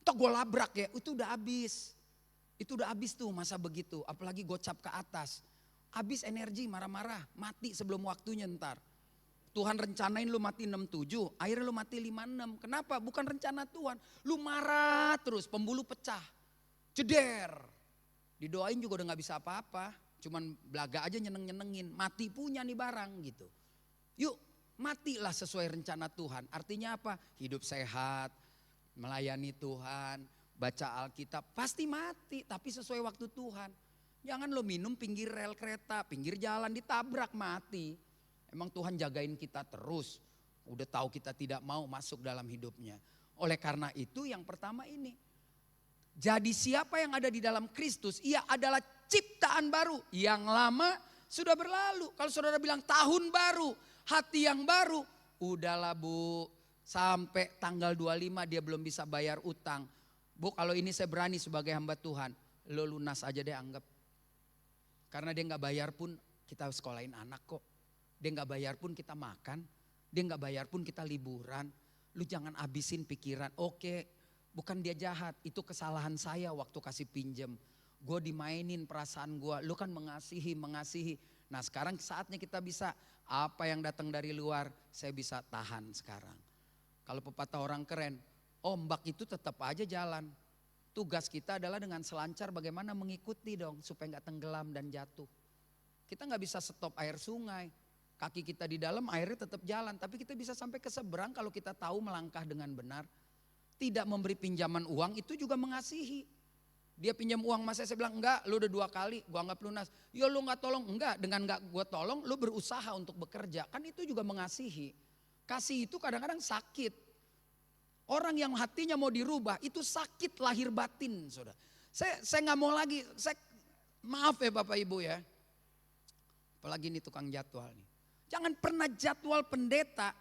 Tak gue labrak ya, itu udah habis. Itu udah habis tuh masa begitu. Apalagi gocap ke atas. Habis energi marah-marah, mati sebelum waktunya ntar. Tuhan rencanain lu mati 67, akhirnya lu mati 56. Kenapa? Bukan rencana Tuhan. Lu marah terus, pembuluh pecah. Ceder. Didoain juga udah gak bisa apa-apa. Cuman belaga aja nyeneng-nyenengin. Mati punya nih barang gitu. Yuk matilah sesuai rencana Tuhan. Artinya apa? Hidup sehat, melayani Tuhan, baca Alkitab. Pasti mati tapi sesuai waktu Tuhan. Jangan lo minum pinggir rel kereta, pinggir jalan ditabrak mati. Emang Tuhan jagain kita terus. Udah tahu kita tidak mau masuk dalam hidupnya. Oleh karena itu yang pertama ini. Jadi siapa yang ada di dalam Kristus, ia adalah ciptaan baru. Yang lama sudah berlalu. Kalau saudara bilang tahun baru, hati yang baru. Udahlah Bu, sampai tanggal 25 dia belum bisa bayar utang. Bu kalau ini saya berani sebagai hamba Tuhan, lo lunas aja deh anggap. Karena dia gak bayar pun kita sekolahin anak kok. Dia gak bayar pun kita makan. Dia gak bayar pun kita liburan. Lu jangan abisin pikiran, oke. Bukan dia jahat, itu kesalahan saya waktu kasih pinjem. Gue dimainin perasaan gue, lu kan mengasihi. Nah sekarang saatnya kita bisa, apa yang datang dari luar saya bisa tahan sekarang. Kalau pepatah orang keren, ombak itu tetap aja jalan. Tugas kita adalah dengan selancar bagaimana mengikuti dong supaya gak tenggelam dan jatuh. Kita gak bisa stop air sungai, kaki kita di dalam airnya tetap jalan. Tapi kita bisa sampai ke seberang kalau kita tahu melangkah dengan benar. Tidak memberi pinjaman uang itu juga mengasihi. Dia pinjam uang mas saya bilang enggak, lu udah 2 kali gua anggap lunas. Ya lu gak tolong, enggak, dengan gak gua tolong lu berusaha untuk bekerja. Kan itu juga mengasihi. Kasih itu kadang-kadang sakit. Orang yang hatinya mau dirubah itu sakit lahir batin saudara. Saya gak mau lagi, maaf ya Bapak Ibu ya. Apalagi ini tukang jadwal nih. Jangan pernah jadwal pendeta,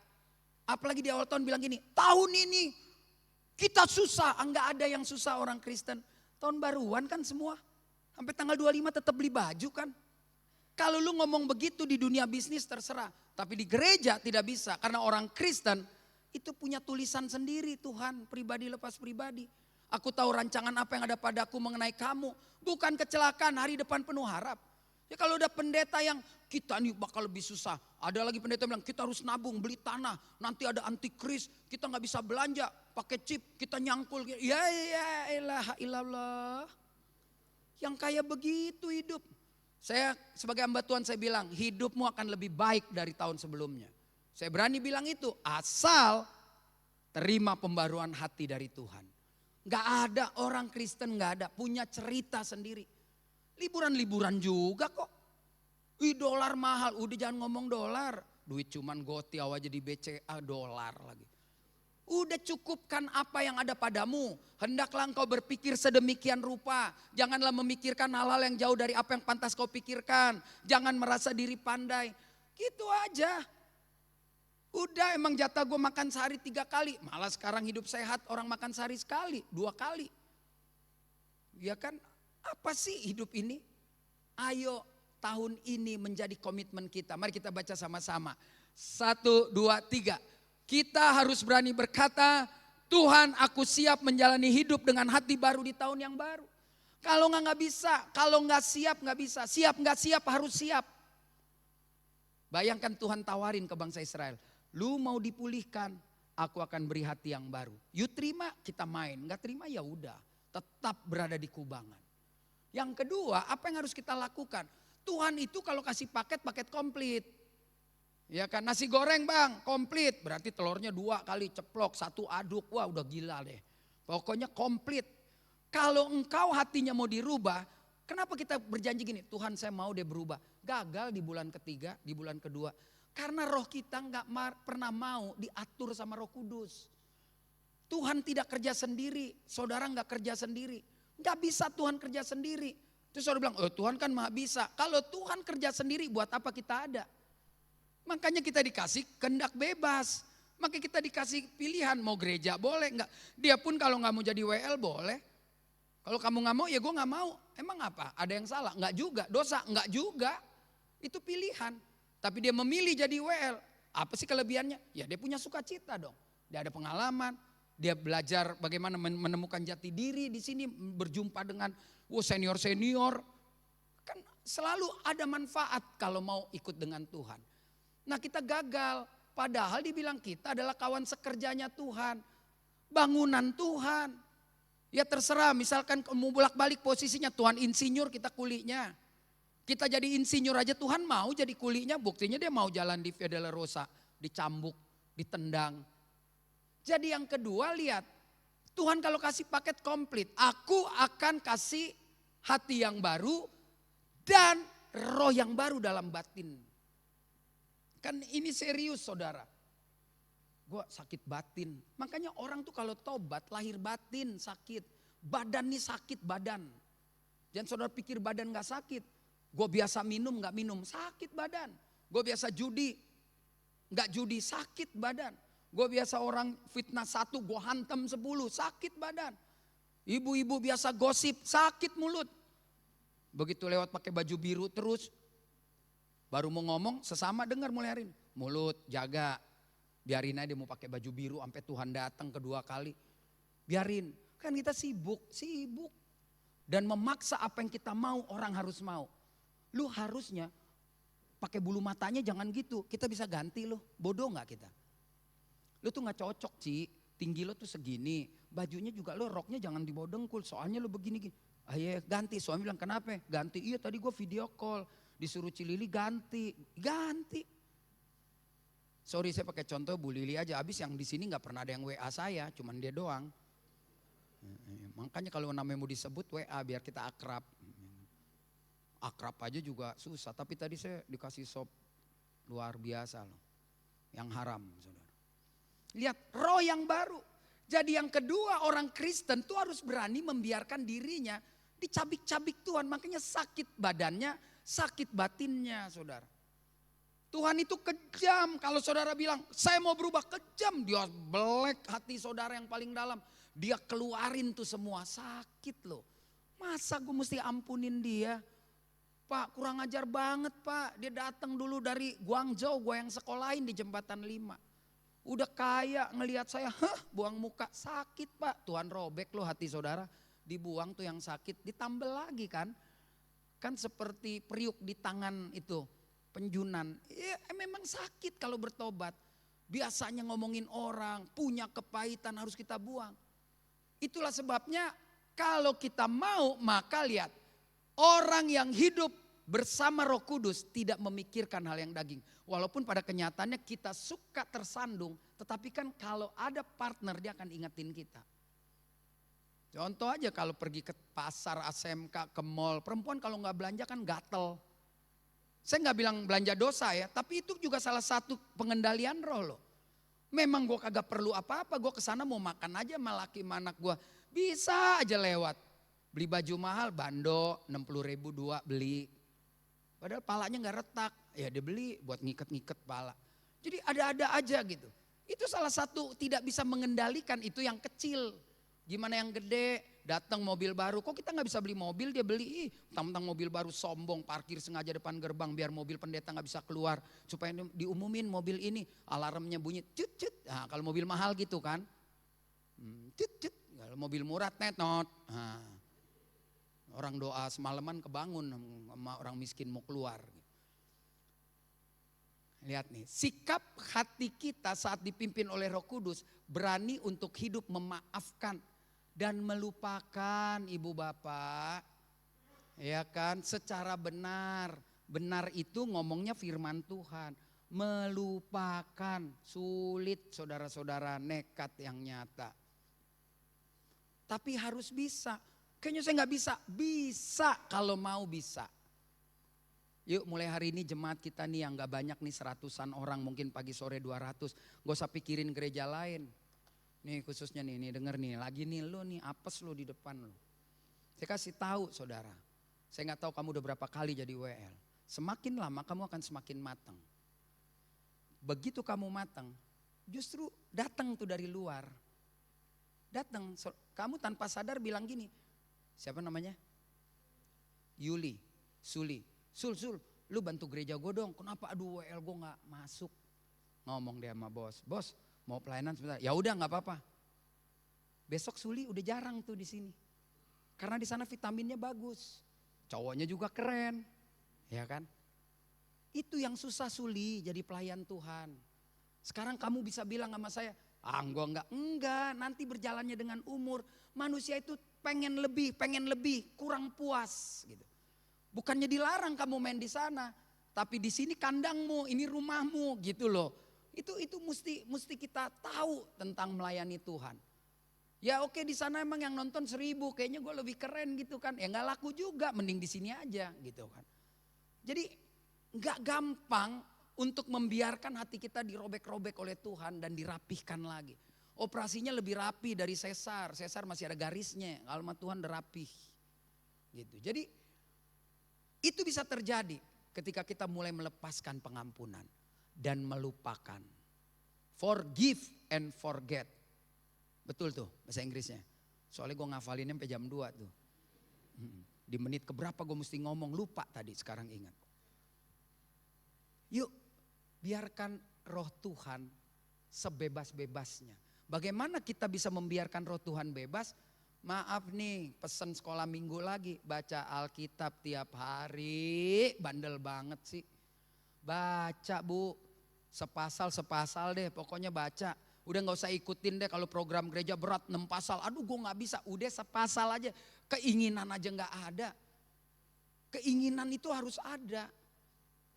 apalagi di awal tahun bilang gini, tahun ini kita susah, enggak ada yang susah orang Kristen. Tahun baruan kan semua. Sampai tanggal 25 tetap beli baju kan. Kalau lu ngomong begitu di dunia bisnis terserah. Tapi di gereja tidak bisa. Karena orang Kristen itu punya tulisan sendiri Tuhan. Pribadi lepas pribadi. Aku tahu rancangan apa yang ada padaku mengenai kamu. Bukan kecelakaan, hari depan penuh harap. Ya kalau udah pendeta yang kita nih bakal lebih susah. Ada lagi pendeta bilang kita harus nabung, beli tanah. Nanti ada antikris, kita nggak bisa belanja. Pakai chip, kita nyangkul. Ya ilaha illallah. Yang kayak begitu hidup. Saya sebagai hamba Tuhan saya bilang hidupmu akan lebih baik dari tahun sebelumnya. Saya berani bilang itu asal terima pembaruan hati dari Tuhan. Gak ada orang Kristen gak ada punya cerita sendiri. Liburan-liburan juga kok. Dolar mahal, udah jangan ngomong dolar. Duit cuman gotiau aja di BCA dolar lagi. Udah cukupkan apa yang ada padamu. Hendaklah engkau berpikir sedemikian rupa. Janganlah memikirkan hal-hal yang jauh dari apa yang pantas kau pikirkan. Jangan merasa diri pandai. Gitu aja. Udah emang jatah gue makan sehari 3 kali. Malah sekarang hidup sehat orang makan sehari sekali, 2 kali. Ya kan apa sih hidup ini? Ayo tahun ini menjadi komitmen kita. Mari kita baca sama-sama. 1, 2, 3. Kita harus berani berkata, Tuhan aku siap menjalani hidup dengan hati baru di tahun yang baru. Kalau nggak bisa, kalau nggak siap nggak bisa. Siap nggak siap harus siap. Bayangkan Tuhan tawarin ke bangsa Israel. Lu mau dipulihkan, aku akan beri hati yang baru. You terima, kita main. Nggak terima ya udah, tetap berada di kubangan. Yang kedua, apa yang harus kita lakukan? Tuhan itu kalau kasih paket komplit. Ya kan, nasi goreng bang, komplit. Berarti telurnya 2 kali ceplok, 1 aduk. Wah udah gila deh. Pokoknya komplit. Kalau engkau hatinya mau dirubah, kenapa kita berjanji gini? Tuhan saya mau deh berubah. Gagal di bulan ketiga, di bulan kedua. Karena roh kita gak pernah mau diatur sama Roh Kudus. Tuhan tidak kerja sendiri, saudara gak kerja sendiri. Gak bisa Tuhan kerja sendiri. Terus saudara bilang, oh Tuhan kan maha bisa. Kalau Tuhan kerja sendiri buat apa kita ada? Makanya kita dikasih kehendak bebas. Makanya kita dikasih pilihan mau gereja boleh enggak. Dia pun kalau gak mau jadi WL boleh. Kalau kamu gak mau ya gue gak mau. Emang apa? Ada yang salah? Enggak juga. Dosa? Enggak juga. Itu pilihan. Tapi dia memilih jadi WL. Apa sih kelebihannya? Ya dia punya sukacita dong. Dia ada pengalaman. Dia belajar bagaimana menemukan jati diri di sini. Berjumpa dengan senior-senior. Kan selalu ada manfaat kalau mau ikut dengan Tuhan. Nah kita gagal. Padahal dibilang kita adalah kawan sekerjanya Tuhan. Bangunan Tuhan. Ya terserah misalkan mau bolak-balik posisinya Tuhan insinyur kita kulinya. Kita jadi insinyur aja Tuhan mau jadi kulinya. Buktinya dia mau jalan di Via della Rosa. Dicambuk, ditendang. Jadi yang kedua lihat. Tuhan kalau kasih paket komplit. Aku akan kasih hati yang baru. Dan roh yang baru dalam batin. Kan ini serius saudara. Gue sakit batin. Makanya orang tuh kalau tobat lahir batin sakit. Badan nih sakit badan. Jangan saudara pikir badan gak sakit. Gue biasa minum gak minum sakit badan. Gue biasa judi gak judi sakit badan. Gue biasa orang fitnah 1 gue hantam 10 sakit badan. Ibu-ibu biasa gosip sakit mulut. Begitu lewat pakai baju biru terus. Baru mau ngomong sesama dengar mulai hari ini. Mulut jaga. Biarin aja dia mau pakai baju biru sampai Tuhan datang kedua kali. Biarin. Kan kita sibuk. Dan memaksa apa yang kita mau orang harus mau. Lu harusnya pakai bulu matanya jangan gitu. Kita bisa ganti lu. Bodoh gak kita? Lu tuh gak cocok Ci. Tinggi lu tuh segini. Bajunya juga lu roknya jangan di bawah dengkul. Soalnya lu begini-gini. Ayo ganti. Suami bilang kenapa? Ganti. Iya tadi gue video call. Disuruh Cilili ganti. Sorry saya pakai contoh Bu Lili aja. Habis yang di sini nggak pernah ada yang WA saya, cuman dia doang. Makanya kalau namanya mau disebut WA biar kita akrab. Akrab aja juga susah. Tapi tadi saya dikasih sop luar biasa loh, yang haram, saudara. Lihat roh yang baru. Jadi yang kedua orang Kristen tuh harus berani membiarkan dirinya dicabik-cabik Tuhan. Makanya sakit badannya. Sakit batinnya saudara. Tuhan itu kejam. Kalau saudara bilang saya mau berubah, kejam. Dia belek hati saudara yang paling dalam. Dia keluarin tuh semua, sakit loh. Masa gue mesti ampunin dia? Pak kurang ajar banget pak. Dia datang dulu dari Guangzhou, gue yang sekolahin di Jembatan 5. Udah kaya ngelihat saya, buang muka, sakit pak. Tuhan robek loh hati saudara. Dibuang tuh yang sakit, ditambel lagi kan. Kan seperti periuk di tangan itu. penjunan. Ya memang sakit kalau bertobat. Biasanya ngomongin orang, punya kepahitan harus kita buang. Itulah sebabnya kalau kita mau, maka lihat. Orang yang hidup bersama Roh Kudus tidak memikirkan hal yang daging. Walaupun pada kenyataannya kita suka tersandung, tetapi kan kalau ada partner dia akan ingetin kita. Contoh aja kalau pergi ke pasar, ASMK, ke mall, perempuan kalau nggak belanja kan gatel. Saya nggak bilang belanja dosa ya, tapi itu juga salah satu pengendalian roh loh. Memang gue kagak perlu apa-apa, gue kesana mau makan aja sama laki sama anak gue. Bisa aja lewat. Beli baju mahal, bando 60.000 dua beli. Padahal palanya nggak retak, ya dia beli buat ngiket-ngiket pala. Jadi ada-ada aja gitu. Itu salah satu tidak bisa mengendalikan, itu yang kecil. Gimana yang gede, datang mobil baru, kok kita nggak bisa beli mobil, dia beli. Tentang mobil baru sombong, parkir sengaja depan gerbang biar mobil pendeta nggak bisa keluar. Supaya diumumin mobil ini, alarmnya bunyi, cut cut. Nah, kalau mobil mahal gitu kan, cut cut. Kalau mobil murah, tetnot. Nah, orang doa semalaman kebangun sama orang miskin mau keluar. Lihat nih, sikap hati kita saat dipimpin oleh Roh Kudus berani untuk hidup memaafkan dan melupakan ibu bapak. Ya kan, secara benar. Benar itu ngomongnya firman Tuhan. Melupakan, sulit saudara-saudara, nekat yang nyata. Tapi harus bisa. Kayaknya saya nggak bisa. Bisa kalau mau bisa. Yuk mulai hari ini jemaat kita nih yang gak banyak nih 100-an orang, mungkin pagi sore 200. Gak usah pikirin gereja lain. Nih khususnya nih denger nih, lagi nih lo nih apes lo di depan lo. Saya kasih tahu saudara, saya gak tahu kamu udah berapa kali jadi WL. Semakin lama kamu akan semakin matang. Begitu kamu matang, justru datang tuh dari luar. Datang, kamu tanpa sadar bilang gini, siapa namanya? Yuli, Suli. Sul, lu bantu gereja gue dong. Kenapa? Aduh, WL gue nggak masuk. Ngomong dia sama bos. Bos, mau pelayanan sebentar. Ya udah nggak apa-apa. Besok Suli udah jarang tuh di sini. Karena di sana vitaminnya bagus. Cowoknya juga keren, ya kan? Itu yang susah Suli jadi pelayan Tuhan. Sekarang kamu bisa bilang sama saya, enggak. Nanti berjalannya dengan umur. Manusia itu pengen lebih, kurang puas gitu. Bukannya dilarang kamu main di sana, tapi di sini kandangmu, ini rumahmu gitu loh. Itu mesti kita tahu tentang melayani Tuhan. Ya oke, di sana emang yang nonton 1000, kayaknya gue lebih keren gitu kan. Ya nggak laku juga, mending di sini aja gitu kan. Jadi nggak gampang untuk membiarkan hati kita dirobek-robek oleh Tuhan dan dirapihkan lagi. Operasinya lebih rapi dari sesar. Sesar masih ada garisnya, kalau sama Tuhan udah rapih. Gitu. Jadi itu bisa terjadi ketika kita mulai melepaskan pengampunan dan melupakan. Forgive and forget. Betul tuh bahasa Inggrisnya. Soalnya gue ngafalinnya sampai jam 2 tuh. Di menit keberapa gue mesti ngomong, lupa tadi, sekarang ingat. Yuk biarkan roh Tuhan sebebas-bebasnya. Bagaimana kita bisa membiarkan roh Tuhan bebas? Maaf nih, pesan sekolah minggu lagi, baca Alkitab tiap hari, bandel banget sih. Baca bu, sepasal deh, pokoknya baca. Udah gak usah ikutin deh kalau program gereja berat 6 pasal, aduh gue gak bisa, udah sepasal aja. Keinginan aja gak ada. Keinginan itu harus ada.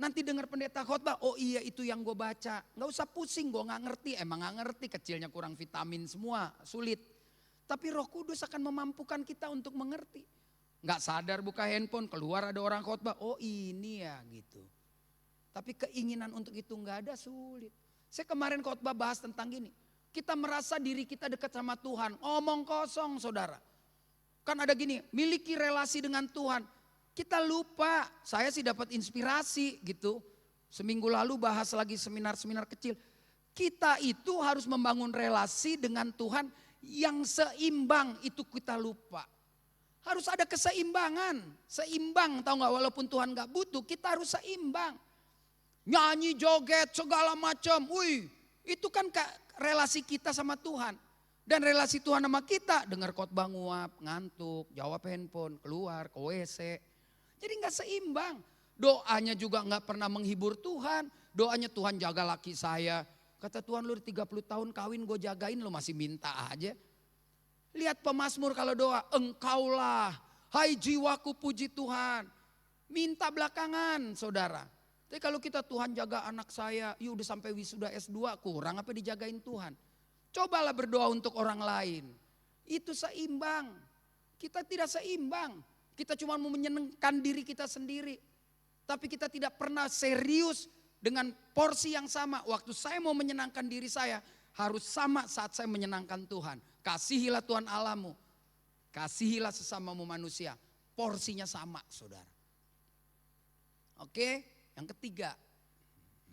Nanti dengar pendeta khotbah, oh iya itu yang gue baca. Gak usah pusing, gue gak ngerti, emang gak ngerti, kecilnya kurang vitamin semua, sulit. Tapi Roh Kudus akan memampukan kita untuk mengerti. Gak sadar buka handphone, keluar ada orang khotbah, oh ini ya gitu. Tapi keinginan untuk itu gak ada, sulit. Saya kemarin khotbah bahas tentang gini. Kita merasa diri kita dekat sama Tuhan, omong kosong saudara. Kan ada gini, miliki relasi dengan Tuhan. Kita lupa, saya sih dapat inspirasi gitu. Seminggu lalu bahas lagi seminar-seminar kecil. Kita itu harus membangun relasi dengan Tuhan yang seimbang, itu kita lupa. Harus ada keseimbangan, seimbang, tahu nggak, walaupun Tuhan nggak butuh, kita harus seimbang. Nyanyi, joget, segala macam, itu kan relasi kita sama Tuhan. Dan relasi Tuhan sama kita, dengar khotbah nguap, ngantuk, jawab handphone, keluar ke WC. Jadi nggak seimbang. Doanya juga nggak pernah menghibur Tuhan. Doanya Tuhan jaga laki saya. Kata Tuhan, lu 30 tahun kawin gue jagain, lu masih minta aja. Lihat pemazmur kalau doa, engkaulah, hai jiwaku puji Tuhan. Minta belakangan saudara. Tapi kalau kita Tuhan jaga anak saya, udah sampai wisuda S2, kurang apa dijagain Tuhan. Cobalah berdoa untuk orang lain. Itu seimbang. Kita tidak seimbang. Kita cuma mau menyenangkan diri kita sendiri. Tapi kita tidak pernah serius dengan porsi yang sama. Waktu saya mau menyenangkan diri saya, harus sama saat saya menyenangkan Tuhan. Kasihilah Tuhan Allahmu. Kasihilah sesamamu manusia. Porsinya sama saudara. Oke, yang ketiga.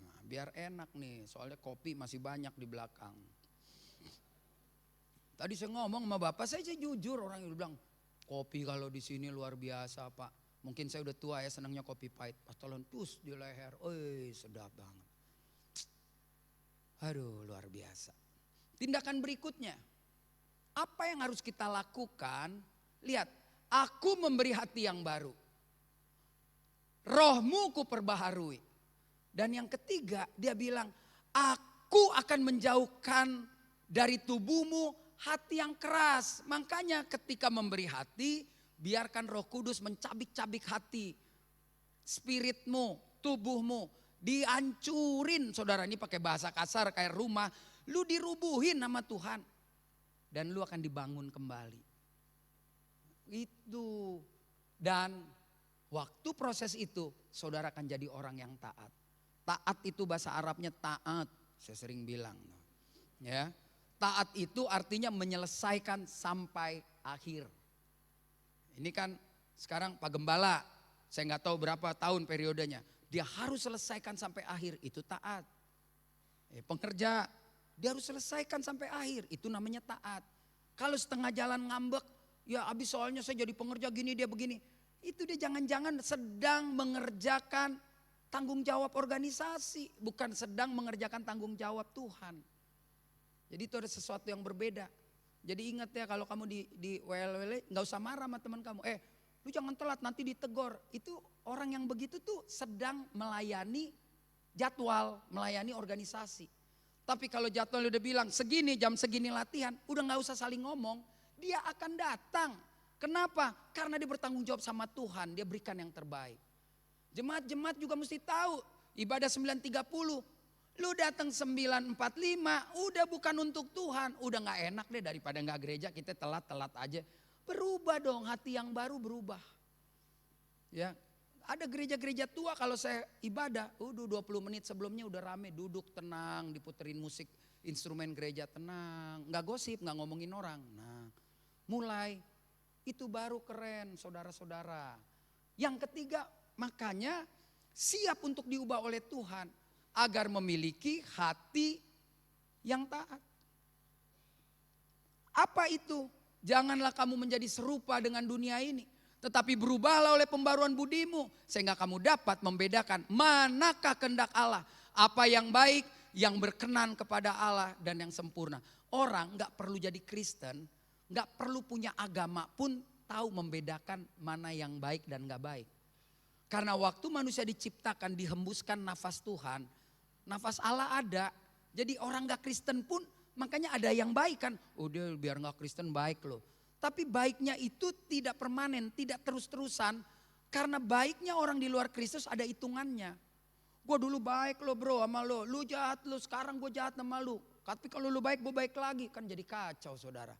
Nah, biar enak nih, soalnya kopi masih banyak di belakang. Tadi saya ngomong sama bapak, saya jujur, orang yang bilang, kopi kalau di sini luar biasa Pak. Mungkin saya udah tua ya, senangnya kopi pahit. Pas telan tus di leher, sedap banget. Aduh, luar biasa. Tindakan berikutnya, apa yang harus kita lakukan? Lihat, aku memberi hati yang baru. Rohmu ku perbaharui. Dan yang ketiga, dia bilang, aku akan menjauhkan dari tubuhmu hati yang keras. Makanya ketika memberi hati, biarkan Roh Kudus mencabik-cabik hati. Spiritmu, tubuhmu dihancurin. Saudara, ini pakai bahasa kasar kayak rumah. Lu dirubuhin sama Tuhan. Dan lu akan dibangun kembali. Itu. Dan waktu proses itu, saudara akan jadi orang yang taat. Taat itu bahasa Arabnya taat. Saya sering bilang. Ya. Taat itu artinya menyelesaikan sampai akhir. Ini kan sekarang Pak Gembala, saya nggak tahu berapa tahun periodenya. Dia harus selesaikan sampai akhir, itu taat. Pengerja, dia harus selesaikan sampai akhir, itu namanya taat. Kalau setengah jalan ngambek, ya habis soalnya saya jadi pengerja gini, dia begini. Itu dia jangan-jangan sedang mengerjakan tanggung jawab organisasi, bukan sedang mengerjakan tanggung jawab Tuhan. Jadi itu ada sesuatu yang berbeda. Jadi ingat ya, kalau kamu di WLWL nggak usah marah sama teman kamu. Lu jangan telat nanti ditegor. Itu orang yang begitu tuh sedang melayani jadwal, melayani organisasi. Tapi kalau jadwal udah bilang segini jam segini latihan, udah nggak usah saling ngomong. Dia akan datang. Kenapa? Karena dia bertanggung jawab sama Tuhan. Dia berikan yang terbaik. Jemaat-jemaat juga mesti tahu. Ibadah 9.30. Lu datang 9.45 udah bukan untuk Tuhan. Udah gak enak deh, daripada gak gereja kita telat-telat aja. Berubah dong, hati yang baru berubah. Ya, ada gereja-gereja tua kalau saya ibadah, 20 menit sebelumnya udah rame, duduk tenang, diputerin musik instrumen gereja tenang. Gak gosip, gak ngomongin orang. Nah, mulai itu baru keren saudara-saudara. Yang ketiga, makanya siap untuk diubah oleh Tuhan. Agar memiliki hati yang taat. Apa itu? Janganlah kamu menjadi serupa dengan dunia ini. Tetapi berubahlah oleh pembaruan budimu. Sehingga kamu dapat membedakan manakah kehendak Allah. Apa yang baik, yang berkenan kepada Allah dan yang sempurna. Orang gak perlu jadi Kristen, gak perlu punya agama pun tahu membedakan mana yang baik dan gak baik. Karena waktu manusia diciptakan, dihembuskan nafas Tuhan, nafas Allah ada. Jadi orang gak Kristen pun makanya ada yang baik kan. Dia biar gak Kristen baik loh. Tapi baiknya itu tidak permanen, tidak terus-terusan. Karena baiknya orang di luar Kristus ada hitungannya. Gue dulu baik lo bro sama lo. Lu jahat lo, sekarang gue jahat sama lu. Tapi kalau lu baik gue baik lagi. Kan jadi kacau saudara.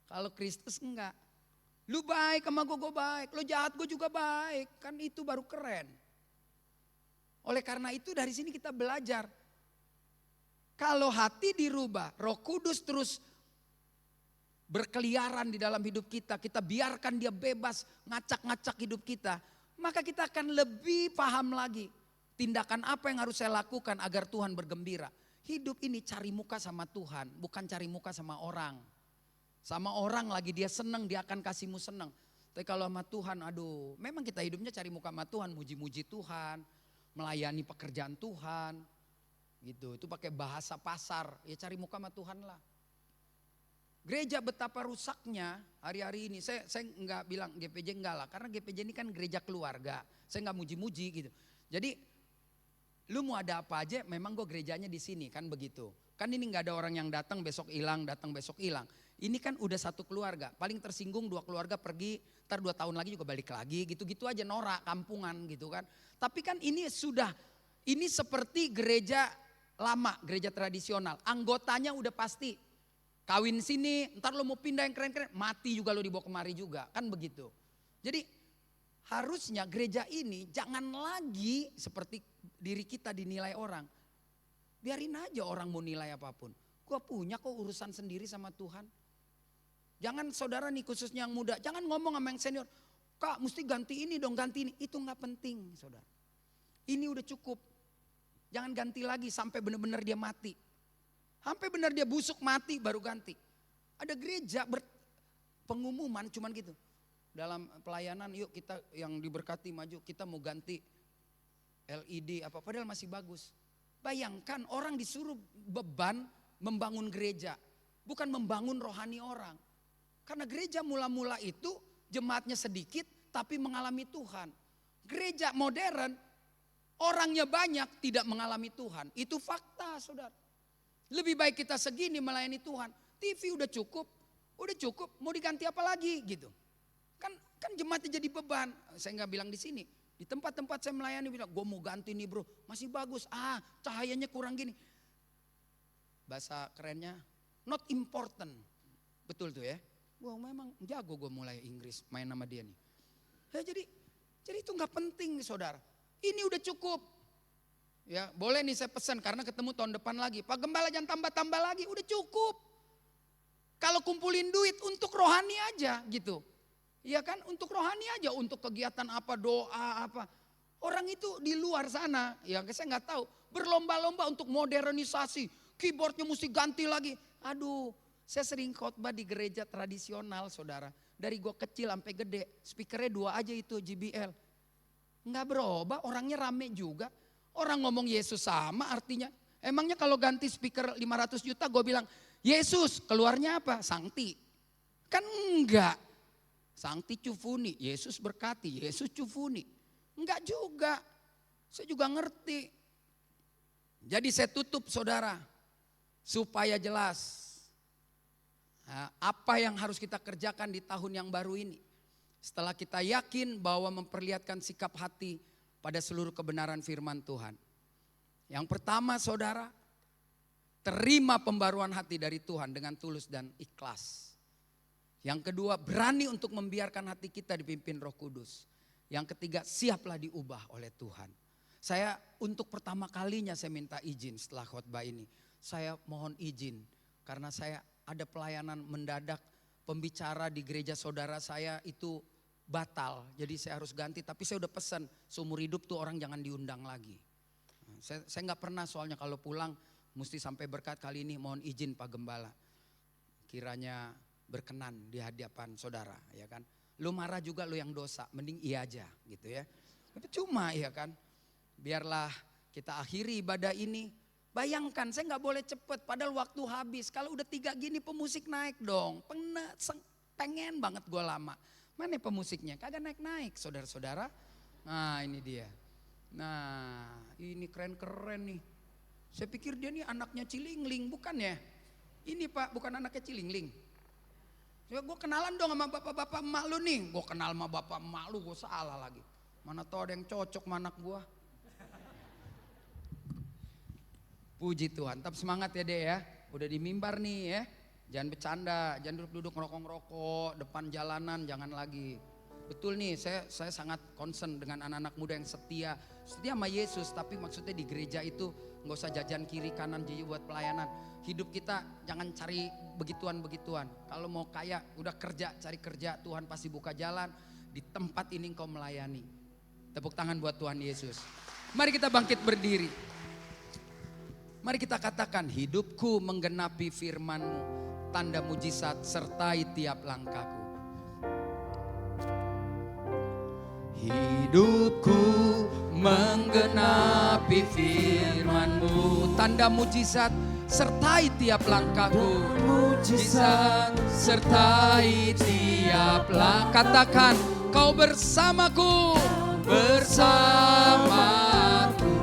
Kalau Kristus enggak. Lu baik sama gue baik. Lu jahat gue juga baik. Kan itu baru keren. Oleh karena itu dari sini kita belajar. Kalau hati dirubah, Roh Kudus terus berkeliaran di dalam hidup kita. Kita biarkan dia bebas ngacak-ngacak hidup kita. Maka kita akan lebih paham lagi. Tindakan apa yang harus saya lakukan agar Tuhan bergembira. Hidup ini cari muka sama Tuhan, bukan cari muka sama orang. Sama orang lagi dia senang, dia akan kasihmu senang. Tapi kalau sama Tuhan, aduh, memang kita hidupnya cari muka sama Tuhan, muji-muji Tuhan. Melayani pekerjaan Tuhan gitu, itu pakai bahasa pasar, ya cari muka sama Tuhan lah Gereja betapa rusaknya hari-hari ini. Saya nggak bilang GPJ enggak lah, karena GPJ ini kan gereja keluarga. Saya nggak muji-muji gitu. Jadi lu mau ada apa aja, memang gue gerejanya di sini kan begitu. Kan ini nggak ada orang yang datang besok hilang, datang besok hilang. Ini kan udah satu keluarga, paling tersinggung 2 keluarga pergi, ntar 2 tahun lagi juga balik lagi, gitu-gitu aja norak kampungan gitu kan. Tapi kan ini seperti gereja lama, gereja tradisional. Anggotanya udah pasti kawin sini, ntar lo mau pindah yang keren-keren, mati juga lo dibawa kemari juga, kan begitu. Jadi harusnya gereja ini jangan lagi seperti diri kita dinilai orang. Biarin aja orang mau nilai apapun. Gua punya kok urusan sendiri sama Tuhan. Jangan saudara nih khususnya yang muda, jangan ngomong sama yang senior. Kak mesti ganti ini dong, ganti ini. Itu gak penting saudara. Ini udah cukup. Jangan ganti lagi sampai benar-benar dia mati. Sampai benar dia busuk mati baru ganti. Ada gereja pengumuman cuman gitu. Dalam pelayanan yuk kita yang diberkati maju, kita mau ganti LED apa, padahal masih bagus. Bayangkan orang disuruh beban membangun gereja, bukan membangun rohani orang. Karena gereja mula-mula itu jemaatnya sedikit tapi mengalami Tuhan. Gereja modern orangnya banyak tidak mengalami Tuhan. Itu fakta saudara. Lebih baik kita segini melayani Tuhan. TV udah cukup mau diganti apa lagi gitu. Kan jemaatnya jadi beban. Saya nggak bilang di sini. Di tempat-tempat saya melayani bilang, gue mau ganti nih bro, masih bagus. Cahayanya kurang gini. Bahasa kerennya, not important. Betul tuh ya. Gue memang jago gue mulai Inggris, main sama dia nih. Ya, jadi itu nggak penting saudara. Ini udah cukup. Ya boleh nih saya pesan karena ketemu tahun depan lagi. Pak Gembala jangan tambah-tambah lagi, udah cukup. Kalau kumpulin duit untuk rohani aja gitu. Iya kan, untuk rohani aja, untuk kegiatan apa, doa apa. Orang itu di luar sana, ya saya nggak tahu, berlomba-lomba untuk modernisasi, keyboardnya mesti ganti lagi. Aduh, saya sering khotbah di gereja tradisional saudara. Dari gua kecil sampai gede, speakernya 2 aja itu JBL. Nggak berubah, orangnya rame juga. Orang ngomong Yesus sama artinya. Emangnya kalau ganti speaker 500 juta gue bilang, Yesus keluarnya apa? Sangti. Kan enggak. Sangti cufuni, Yesus berkati, Yesus cufuni. Enggak juga, saya juga ngerti. Jadi saya tutup saudara, supaya jelas. Apa yang harus kita kerjakan di tahun yang baru ini. Setelah kita yakin bahwa memperlihatkan sikap hati pada seluruh kebenaran firman Tuhan. Yang pertama saudara, terima pembaruan hati dari Tuhan dengan tulus dan ikhlas. Yang kedua, berani untuk membiarkan hati kita dipimpin Roh Kudus. Yang ketiga, siaplah diubah oleh Tuhan. Saya untuk pertama kalinya saya minta izin setelah khotbah ini. Saya mohon izin karena saya ada pelayanan mendadak, pembicara di gereja saudara saya itu batal. Jadi saya harus ganti, tapi saya udah pesan seumur hidup tuh orang jangan diundang lagi. Saya gak pernah soalnya kalau pulang mesti sampai berkat, kali ini mohon izin Pak Gembala. Kiranya berkenan di hadapan saudara, ya kan. Lu marah juga lu yang dosa, mending iya aja gitu ya. Tapi cuma ya kan, biarlah kita akhiri ibadah ini. Bayangkan saya gak boleh cepet, padahal waktu habis. Kalau udah 3 gini pemusik naik dong. Pengen banget gue lama. Mana pemusiknya? Kagak naik-naik saudara-saudara. Nah ini dia. Nah ini keren-keren nih. Saya pikir dia nih anaknya Cilingling, bukan ya? Ini Pak, bukan anaknya Cilingling. Ya gue kenalan dong sama bapak-bapak emak lu nih. Gue kenal sama bapak emak lu, gue salah lagi. Mana tau ada yang cocok sama anak gue. Puji Tuhan, tetap semangat ya deh ya. Udah di mimbar nih ya. Jangan bercanda, jangan duduk-duduk ngerokok-ngerokok depan jalanan, jangan lagi. Betul nih, saya sangat concern dengan anak-anak muda yang setia sama Yesus. Tapi maksudnya di gereja itu gak usah jajan kiri kanan jadi buat pelayanan. Hidup kita jangan cari begituan-begituan. Kalau mau kaya udah kerja, cari kerja, Tuhan pasti buka jalan. Di tempat ini engkau melayani. Tepuk tangan buat Tuhan Yesus. Mari kita bangkit berdiri. Mari kita katakan, hidupku menggenapi firman-Mu, tanda mujizat sertai tiap langkahku. Hidupku menggenapi firman-Mu, tanda mujizat sertai tiap langkahku. Mujizat sertai tiap langkah. Katakan, kau bersamaku, bersamaku,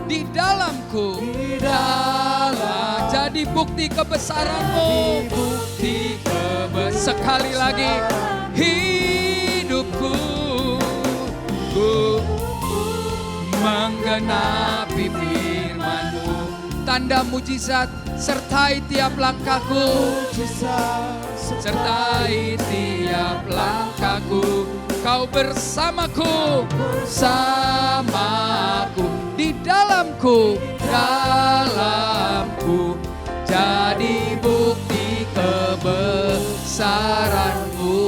di dalamku, di dalam. Jadi bukti kebesaranmu, bukti kebesaran. Sekali lagi, hidupku ku menggenapi firman-Mu. Tanda mujizat sertai tiap langkahku, sertai tiap langkahku. Kau bersamaku, bersamaku, di dalamku, dalamku. Jadi bukti kebesaran-Mu.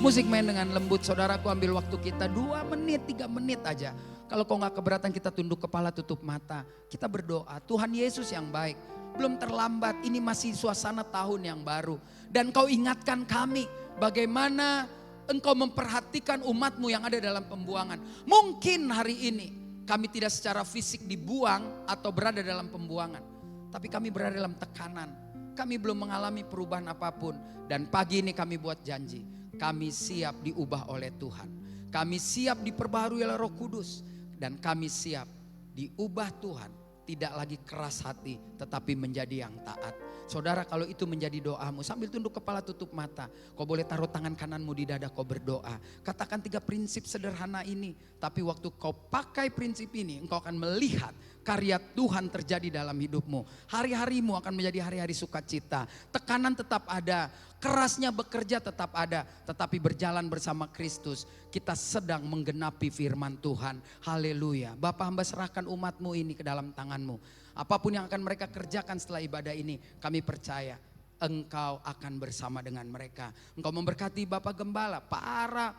Musik main dengan lembut, saudaraku, ambil waktu kita 2 menit, 3 menit aja. Kalau kau gak keberatan, kita tunduk kepala, tutup mata. Kita berdoa, Tuhan Yesus yang baik. Belum terlambat, ini masih suasana tahun yang baru. Dan kau ingatkan kami bagaimana Engkau memperhatikan umat-Mu yang ada dalam pembuangan. Mungkin hari ini kami tidak secara fisik dibuang atau berada dalam pembuangan. Tapi kami berada dalam tekanan. Kami belum mengalami perubahan apapun. Dan pagi ini kami buat janji. Kami siap diubah oleh Tuhan. Kami siap diperbaharui oleh Roh Kudus. Dan kami siap diubah Tuhan. Tidak lagi keras hati, tetapi menjadi yang taat. Saudara, kalau itu menjadi doamu, sambil tunduk kepala, tutup mata. Kau boleh taruh tangan kananmu di dada, kau berdoa. Katakan 3 prinsip sederhana ini. Tapi waktu kau pakai prinsip ini, engkau akan melihat karya Tuhan terjadi dalam hidupmu. Hari-harimu akan menjadi hari-hari sukacita. Tekanan tetap ada, kerasnya bekerja tetap ada. Tetapi berjalan bersama Kristus, kita sedang menggenapi firman Tuhan. Haleluya. Bapa, hamba serahkan umatmu ini ke dalam tanganmu. Apapun yang akan mereka kerjakan setelah ibadah ini, kami percaya Engkau akan bersama dengan mereka. Engkau memberkati Bapak Gembala, para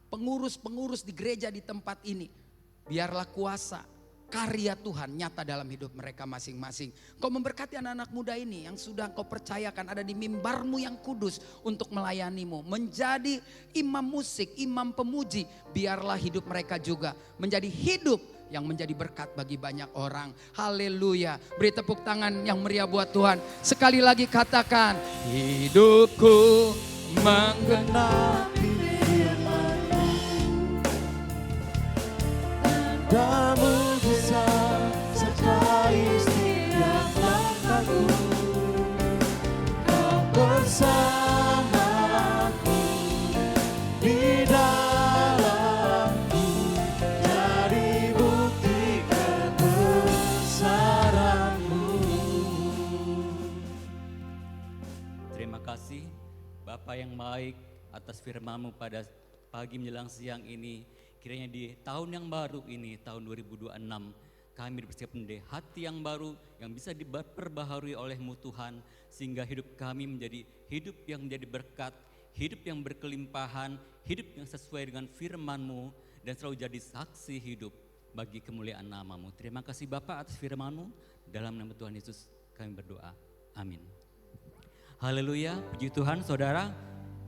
pengurus-pengurus di gereja di tempat ini. Biarlah kuasa, karya Tuhan nyata dalam hidup mereka masing-masing. Kau memberkati anak-anak muda ini yang sudah Kau percayakan ada di mimbar-Mu yang kudus untuk melayani-Mu. Menjadi imam musik, imam pemuji. Biarlah hidup mereka juga menjadi hidup yang menjadi berkat bagi banyak orang. Haleluya. Beri tepuk tangan yang meriah buat Tuhan. Sekali lagi katakan, hidupku menggenapi firman-Mu. Dan mujizat sertai setiap langkahku. Kau bersamaku di dalamku. Jadi bukti kebesaran-Mu. Terima kasih Bapa yang baik atas firman-Mu pada pagi menjelang siang ini. Kiranya di tahun yang baru ini, tahun 2026, kami dipersiapkan di hati yang baru yang bisa diperbaharui oleh-Mu Tuhan. Sehingga hidup kami menjadi hidup yang menjadi berkat, hidup yang berkelimpahan, hidup yang sesuai dengan firman-Mu. Dan selalu jadi saksi hidup bagi kemuliaan nama-Mu. Terima kasih Bapa atas firman-Mu. Dalam nama Tuhan Yesus kami berdoa. Amin. Haleluya, puji Tuhan saudara.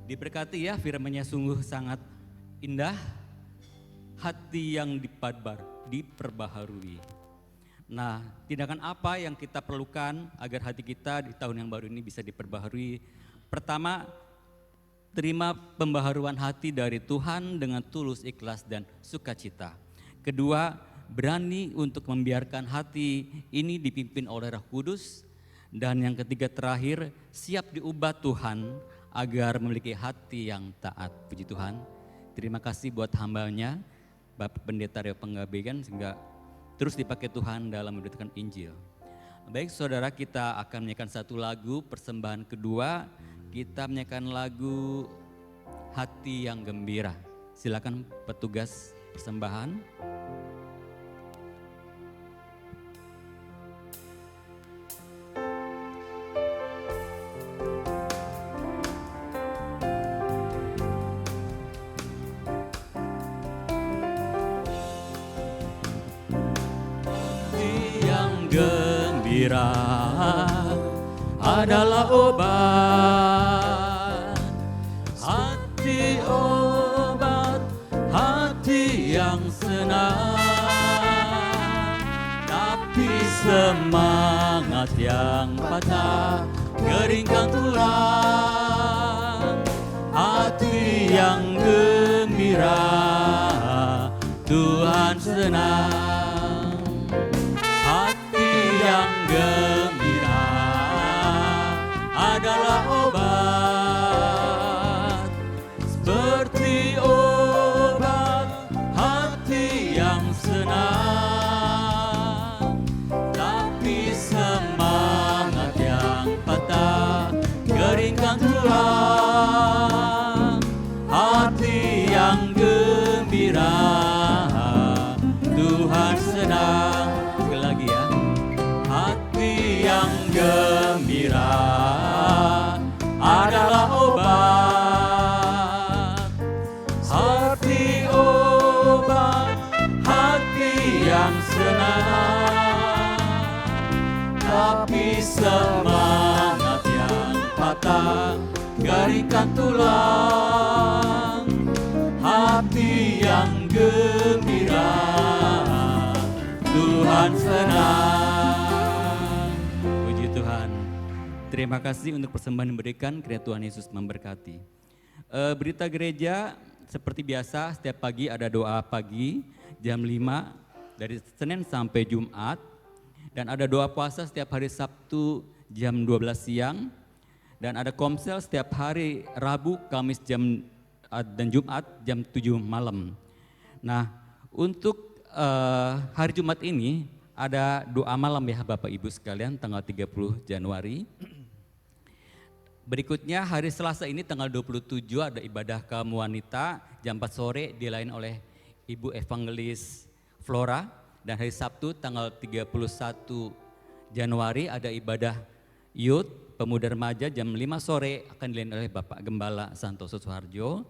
Diberkati ya, firman-Nya sungguh sangat indah. Hati yang diperbaharui. Nah, tindakan apa yang kita perlukan agar hati kita di tahun yang baru ini bisa diperbaharui? Pertama, terima pembaharuan hati dari Tuhan dengan tulus, ikhlas, dan sukacita. Kedua, berani untuk membiarkan hati ini dipimpin oleh Roh Kudus. Dan yang ketiga terakhir, siap diubah Tuhan agar memiliki hati yang taat. Puji Tuhan. Terima kasih buat hamba-Nya, Bapak Pendeta Rio Penggabegan, sehingga terus dipakai Tuhan dalam memberitakan Injil. Baik saudara, kita akan menyanyikan satu lagu persembahan kedua. Kita menyanyikan lagu Hati yang Gembira. Silakan petugas persembahan. Gembira adalah obat, hati obat, hati yang senang, tapi semangat semangat yang patah, keringkan tulang, hati yang gembira, Tuhan senang. Hati yang gembira adalah obat, seperti obat hati yang senang. Tapi semangat yang patah, keringkan tulang, hati yang gembira, Tuhan senang. Sekali lagi ya. Hati yang gembira adalah obat, hati obat, hati yang senang. Tapi semangat yang patah, keringkan tulang, hati yang gembira, Tuhan senang. Puji Tuhan. Terima kasih untuk persembahan yang diberikan, kiranya Tuhan Yesus memberkati. Berita gereja seperti biasa, setiap pagi ada doa pagi jam 5 dari Senin sampai Jumat. Dan ada doa puasa setiap hari Sabtu jam 12 siang. Dan ada komsel setiap hari Rabu, Kamis dan Jumat jam 7 malam. Nah, untuk hari Jumat ini ada doa malam ya Bapak Ibu sekalian, tanggal 30 Januari. Berikutnya hari Selasa ini tanggal 27 ada ibadah kaum wanita jam 4 sore dilayani oleh Ibu Evangelis Flora. Dan hari Sabtu tanggal 31 Januari ada ibadah Youth Pemuda Remaja jam 5 sore akan dilayani oleh Bapak Gembala Santoso Suharjo.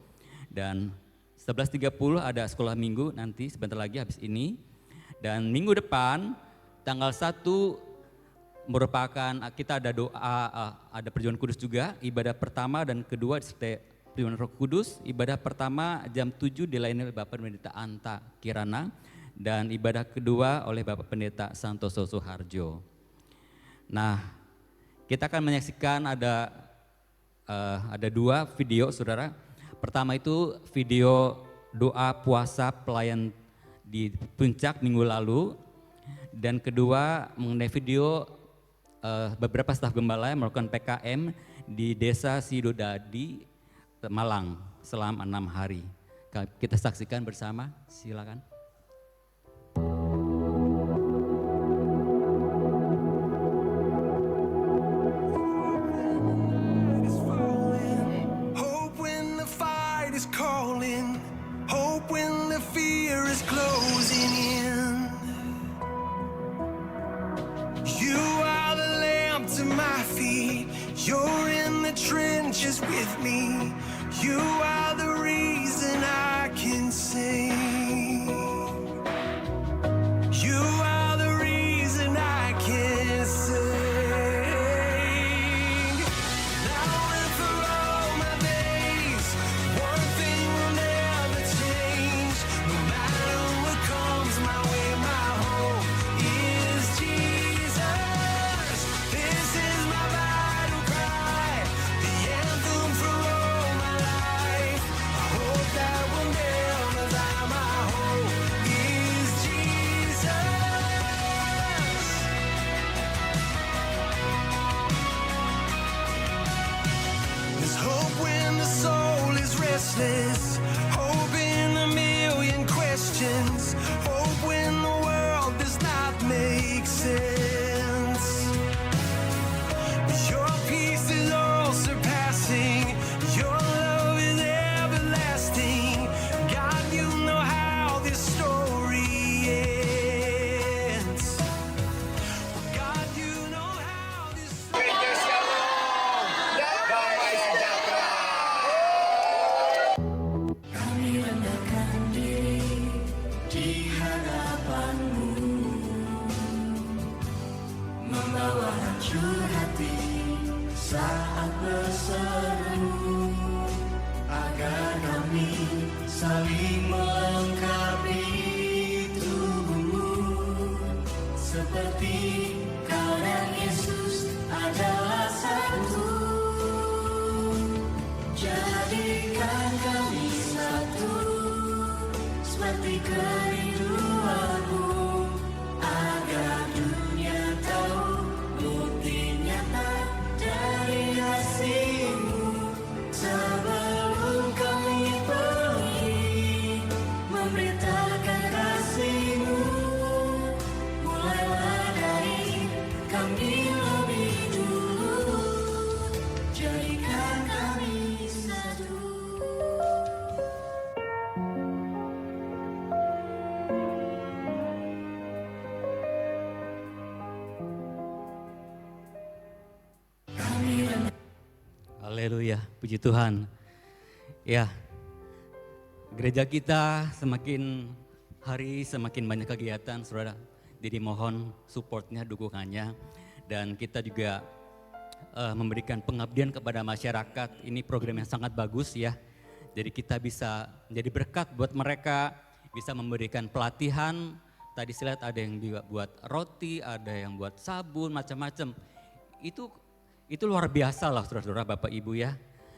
Dan 11.30 ada sekolah minggu nanti sebentar lagi habis ini. Dan minggu depan tanggal 1 merupakan kita ada doa, ada perjamuan kudus juga. Ibadah pertama dan kedua disertai perjamuan Roh Kudus. Ibadah pertama jam 7 dilayani oleh Bapak Pendeta Anta Kirana. Dan ibadah kedua oleh Bapak Pendeta Santoso Suharjo. Nah, kita akan menyaksikan ada 2 video saudara. Pertama itu video doa puasa pelayan di puncak minggu lalu. Dan kedua mengenai video beberapa staf gembala yang melakukan PKM di Desa Sidodadi, Malang selama 6 hari. Kita saksikan bersama, silakan. Hope when the fight is calling, hope when the fear is closing in. You are the lamp to my feet, you're in the trenches with me. You are the reason I can sing. You are the reason I can sing. Now and for all my days, one thing will never change. No matter what comes my way, my hope is Jesus. This is my battle cry, the anthem for all my life. I hope that will never die. My hope is Jesus. There's hope when the soul is restless, hope in a million questions, hope when the world does not make sense. Your peace is all surpassing, your love is everlasting. God, you know how this story ends. God, you know how this story Kami rendahkan diri di hadapan-Mu, membawa hancur hati saat berseru, agar kami saling melengkapi tubuh-Mu, seperti Kau dan Yesus. hati kerinduanmu, agar dunia tahu bukti nyata dari kasihmu. Sebelum kami pergi memberitakan kasihmu, mulailah dari kami lebih dulu, jadikan kami satu. Haleluya, puji Tuhan. Ya, gereja kita semakin hari semakin banyak kegiatan, saudara. Jadi mohon supportnya, dukungannya. Dan kita juga memberikan pengabdian kepada masyarakat. Ini program yang sangat bagus ya. Jadi kita bisa menjadi berkat buat mereka, bisa memberikan pelatihan. Tadi saya lihat ada yang juga buat roti, ada yang buat sabun, macam-macam. Itu luar biasa lah saudara-saudara, Bapak Ibu ya.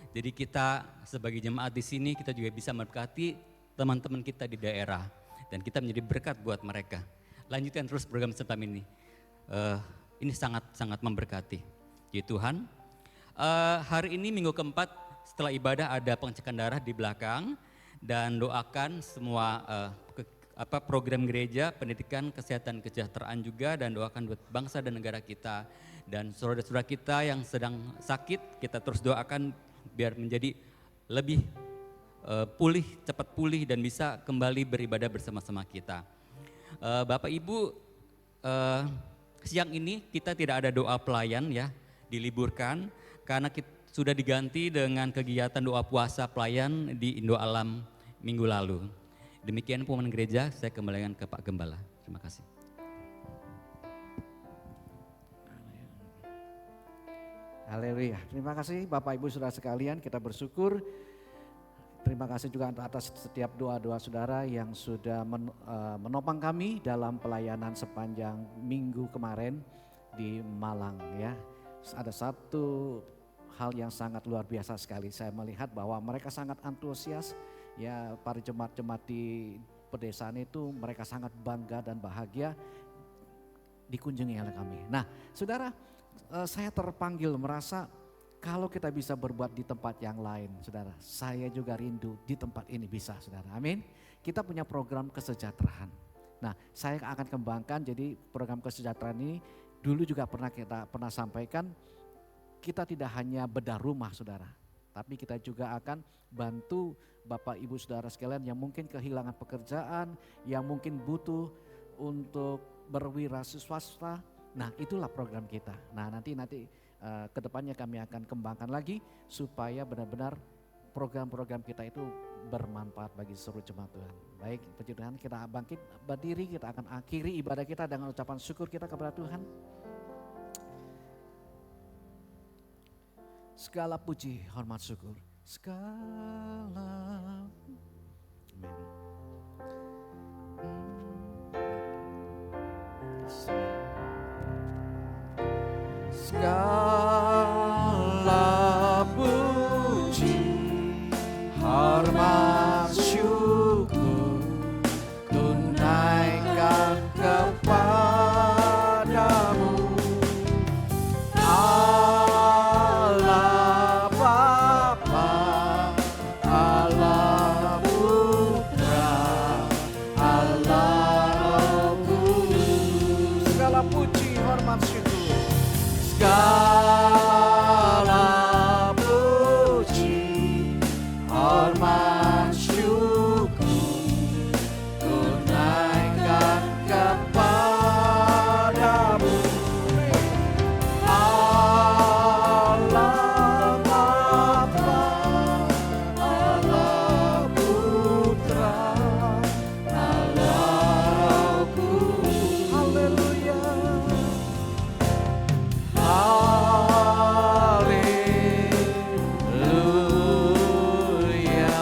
Jadi kita sebagai jemaat di sini kita juga bisa memberkati teman-teman kita di daerah. Dan kita menjadi berkat buat mereka. Lanjutkan terus program Setam ini. Ini sangat-sangat memberkati. Puji Tuhan. Hari ini minggu keempat setelah ibadah ada pengecekan darah di belakang. Dan doakan semua program gereja, pendidikan, kesehatan, kesejahteraan juga. Dan doakan buat bangsa dan negara kita. Dan saudara-saudara kita yang sedang sakit, kita terus doakan biar menjadi lebih pulih, cepat pulih dan bisa kembali beribadah bersama-sama kita. Bapak Ibu, siang ini kita tidak ada doa pelayan ya, diliburkan karena kita sudah diganti dengan kegiatan doa puasa pelayan di Indo Alam minggu lalu. Demikian pengumuman gereja, saya kembalikan ke Pak Gembala. Terima kasih. Haleluya. Terima kasih Bapak Ibu Saudara sekalian, kita bersyukur. Terima kasih juga atas setiap doa-doa saudara yang sudah menopang kami dalam pelayanan sepanjang minggu kemarin di Malang ya. Ada satu hal yang sangat luar biasa sekali. Saya melihat bahwa mereka sangat antusias ya, para jemaat-jemaat di pedesaan itu mereka sangat bangga dan bahagia dikunjungi oleh kami. Nah, saudara, saya terpanggil merasa kalau kita bisa berbuat di tempat yang lain, saudara, saya juga rindu di tempat ini bisa, saudara. Amin. Kita punya program kesejahteraan. Nah, saya akan kembangkan. Jadi program kesejahteraan ini dulu juga kita pernah sampaikan. Kita tidak hanya bedah rumah, saudara, tapi kita juga akan bantu Bapak Ibu Saudara sekalian yang mungkin kehilangan pekerjaan, yang mungkin butuh untuk berwirausaha. Nah, itulah program kita. Nah, nanti kedepannya kami akan kembangkan lagi supaya benar-benar program-program kita itu bermanfaat bagi seluruh jemaat Tuhan. Baik, puji Tuhan, kita bangkit berdiri, kita akan akhiri ibadah kita dengan ucapan syukur kita kepada Tuhan. Segala puji, hormat, syukur. Segala segala puji, hormat, syukur tunaikan kepadamu, Allah Bapa, Allah Putra, Allah Roh Kudus. Segala puji, hormat, syukur. Segala puji, hormat, syukur tunaikan kepadamu, Allah Bapa, Allah Putra, Allah Roh Kudus. Haleluya. Haleluya.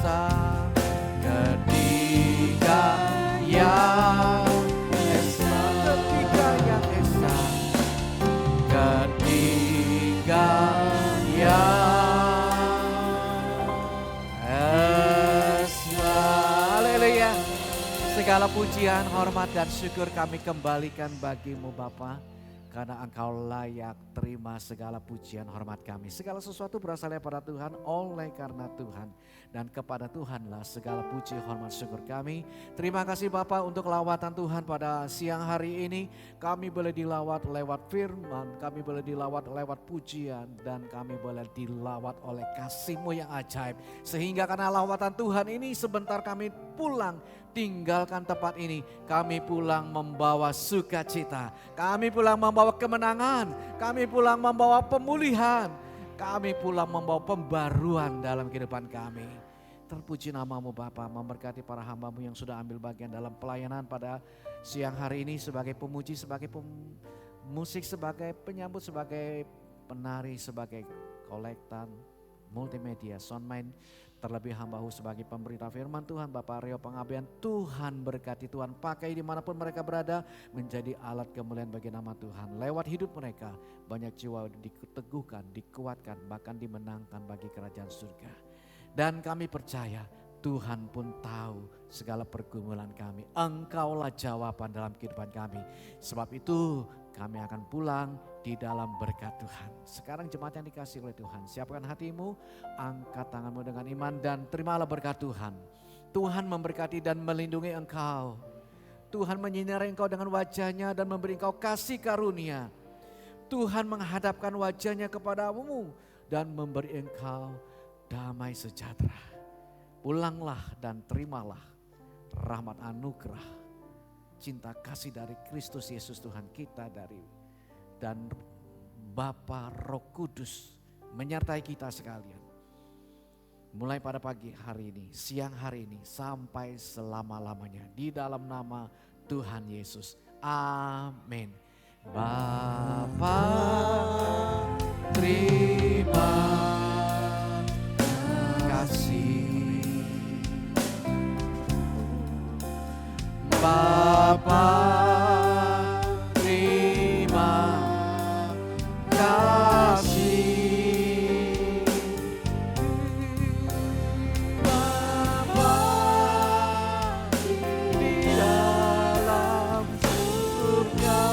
Esa, ketiga yang Esa, ketiga yang Esa, ketiga yang Esa. Haleluya. Segala pujian, hormat dan syukur kami kembalikan bagimu Bapa. Karena Engkau layak terima segala pujian hormat kami. Segala sesuatu berasal daripada Tuhan, oleh karena Tuhan. Dan kepada Tuhanlah segala puji hormat syukur kami. Terima kasih Bapak untuk lawatan Tuhan pada siang hari ini. Kami boleh dilawat lewat firman, kami boleh dilawat lewat pujian. Dan kami boleh dilawat oleh kasih-Mu yang ajaib. Sehingga karena lawatan Tuhan ini sebentar kami pulang. Tinggalkan tempat ini, kami pulang membawa sukacita, kami pulang membawa kemenangan, kami pulang membawa pemulihan, kami pulang membawa pembaruan dalam kehidupan kami. Terpuji nama-Mu Bapa, memberkati para hamba-Mu yang sudah ambil bagian dalam pelayanan pada siang hari ini sebagai pemuji, sebagai pemusik, sebagai penyambut, sebagai penari, sebagai kolektan, multimedia, soundman. Terlebih hamba-Mu sebagai pemberita firman Tuhan, Bapak Rio Pengabdian. Tuhan berkati, Tuhan pakai dimanapun mereka berada menjadi alat kemuliaan bagi nama Tuhan. Lewat hidup mereka banyak jiwa diteguhkan, dikuatkan, bahkan dimenangkan bagi kerajaan surga. Dan kami percaya Tuhan pun tahu segala pergumulan kami. Engkaulah jawaban dalam kehidupan kami. Sebab itu kami akan pulang di dalam berkat Tuhan. Sekarang jemaat yang dikasihi oleh Tuhan, siapkan hatimu, angkat tanganmu dengan iman dan terimalah berkat Tuhan. Tuhan memberkati dan melindungi engkau. Tuhan menyinari engkau dengan wajahnya dan memberi engkau kasih karunia. Tuhan menghadapkan wajahnya kepadamu dan memberi engkau damai sejahtera. Pulanglah dan terimalah rahmat anugerah, cinta kasih dari Kristus Yesus Tuhan kita dan Bapa Roh Kudus menyertai kita sekalian. Mulai pada pagi hari ini, siang hari ini, sampai selama-lamanya. Di dalam nama Tuhan Yesus. Amin. Bapa, terima kasih. Bapa, terima kasih. Bapa di dalam surga,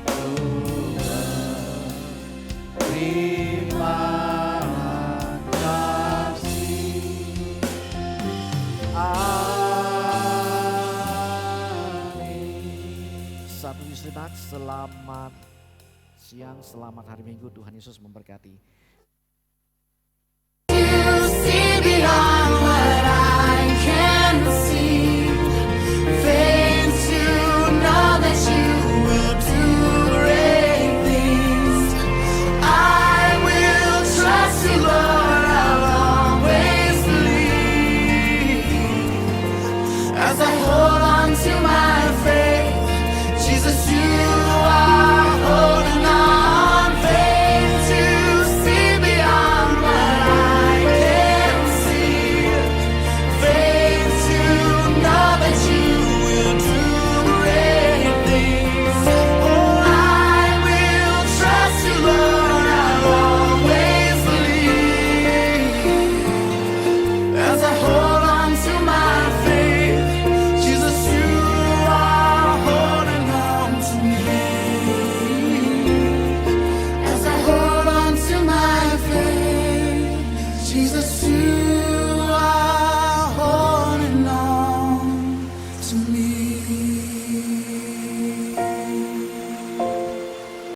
Tuhan terima kasih. Satu sejenak, selamat siang, selamat hari Minggu, Tuhan Yesus memberkati.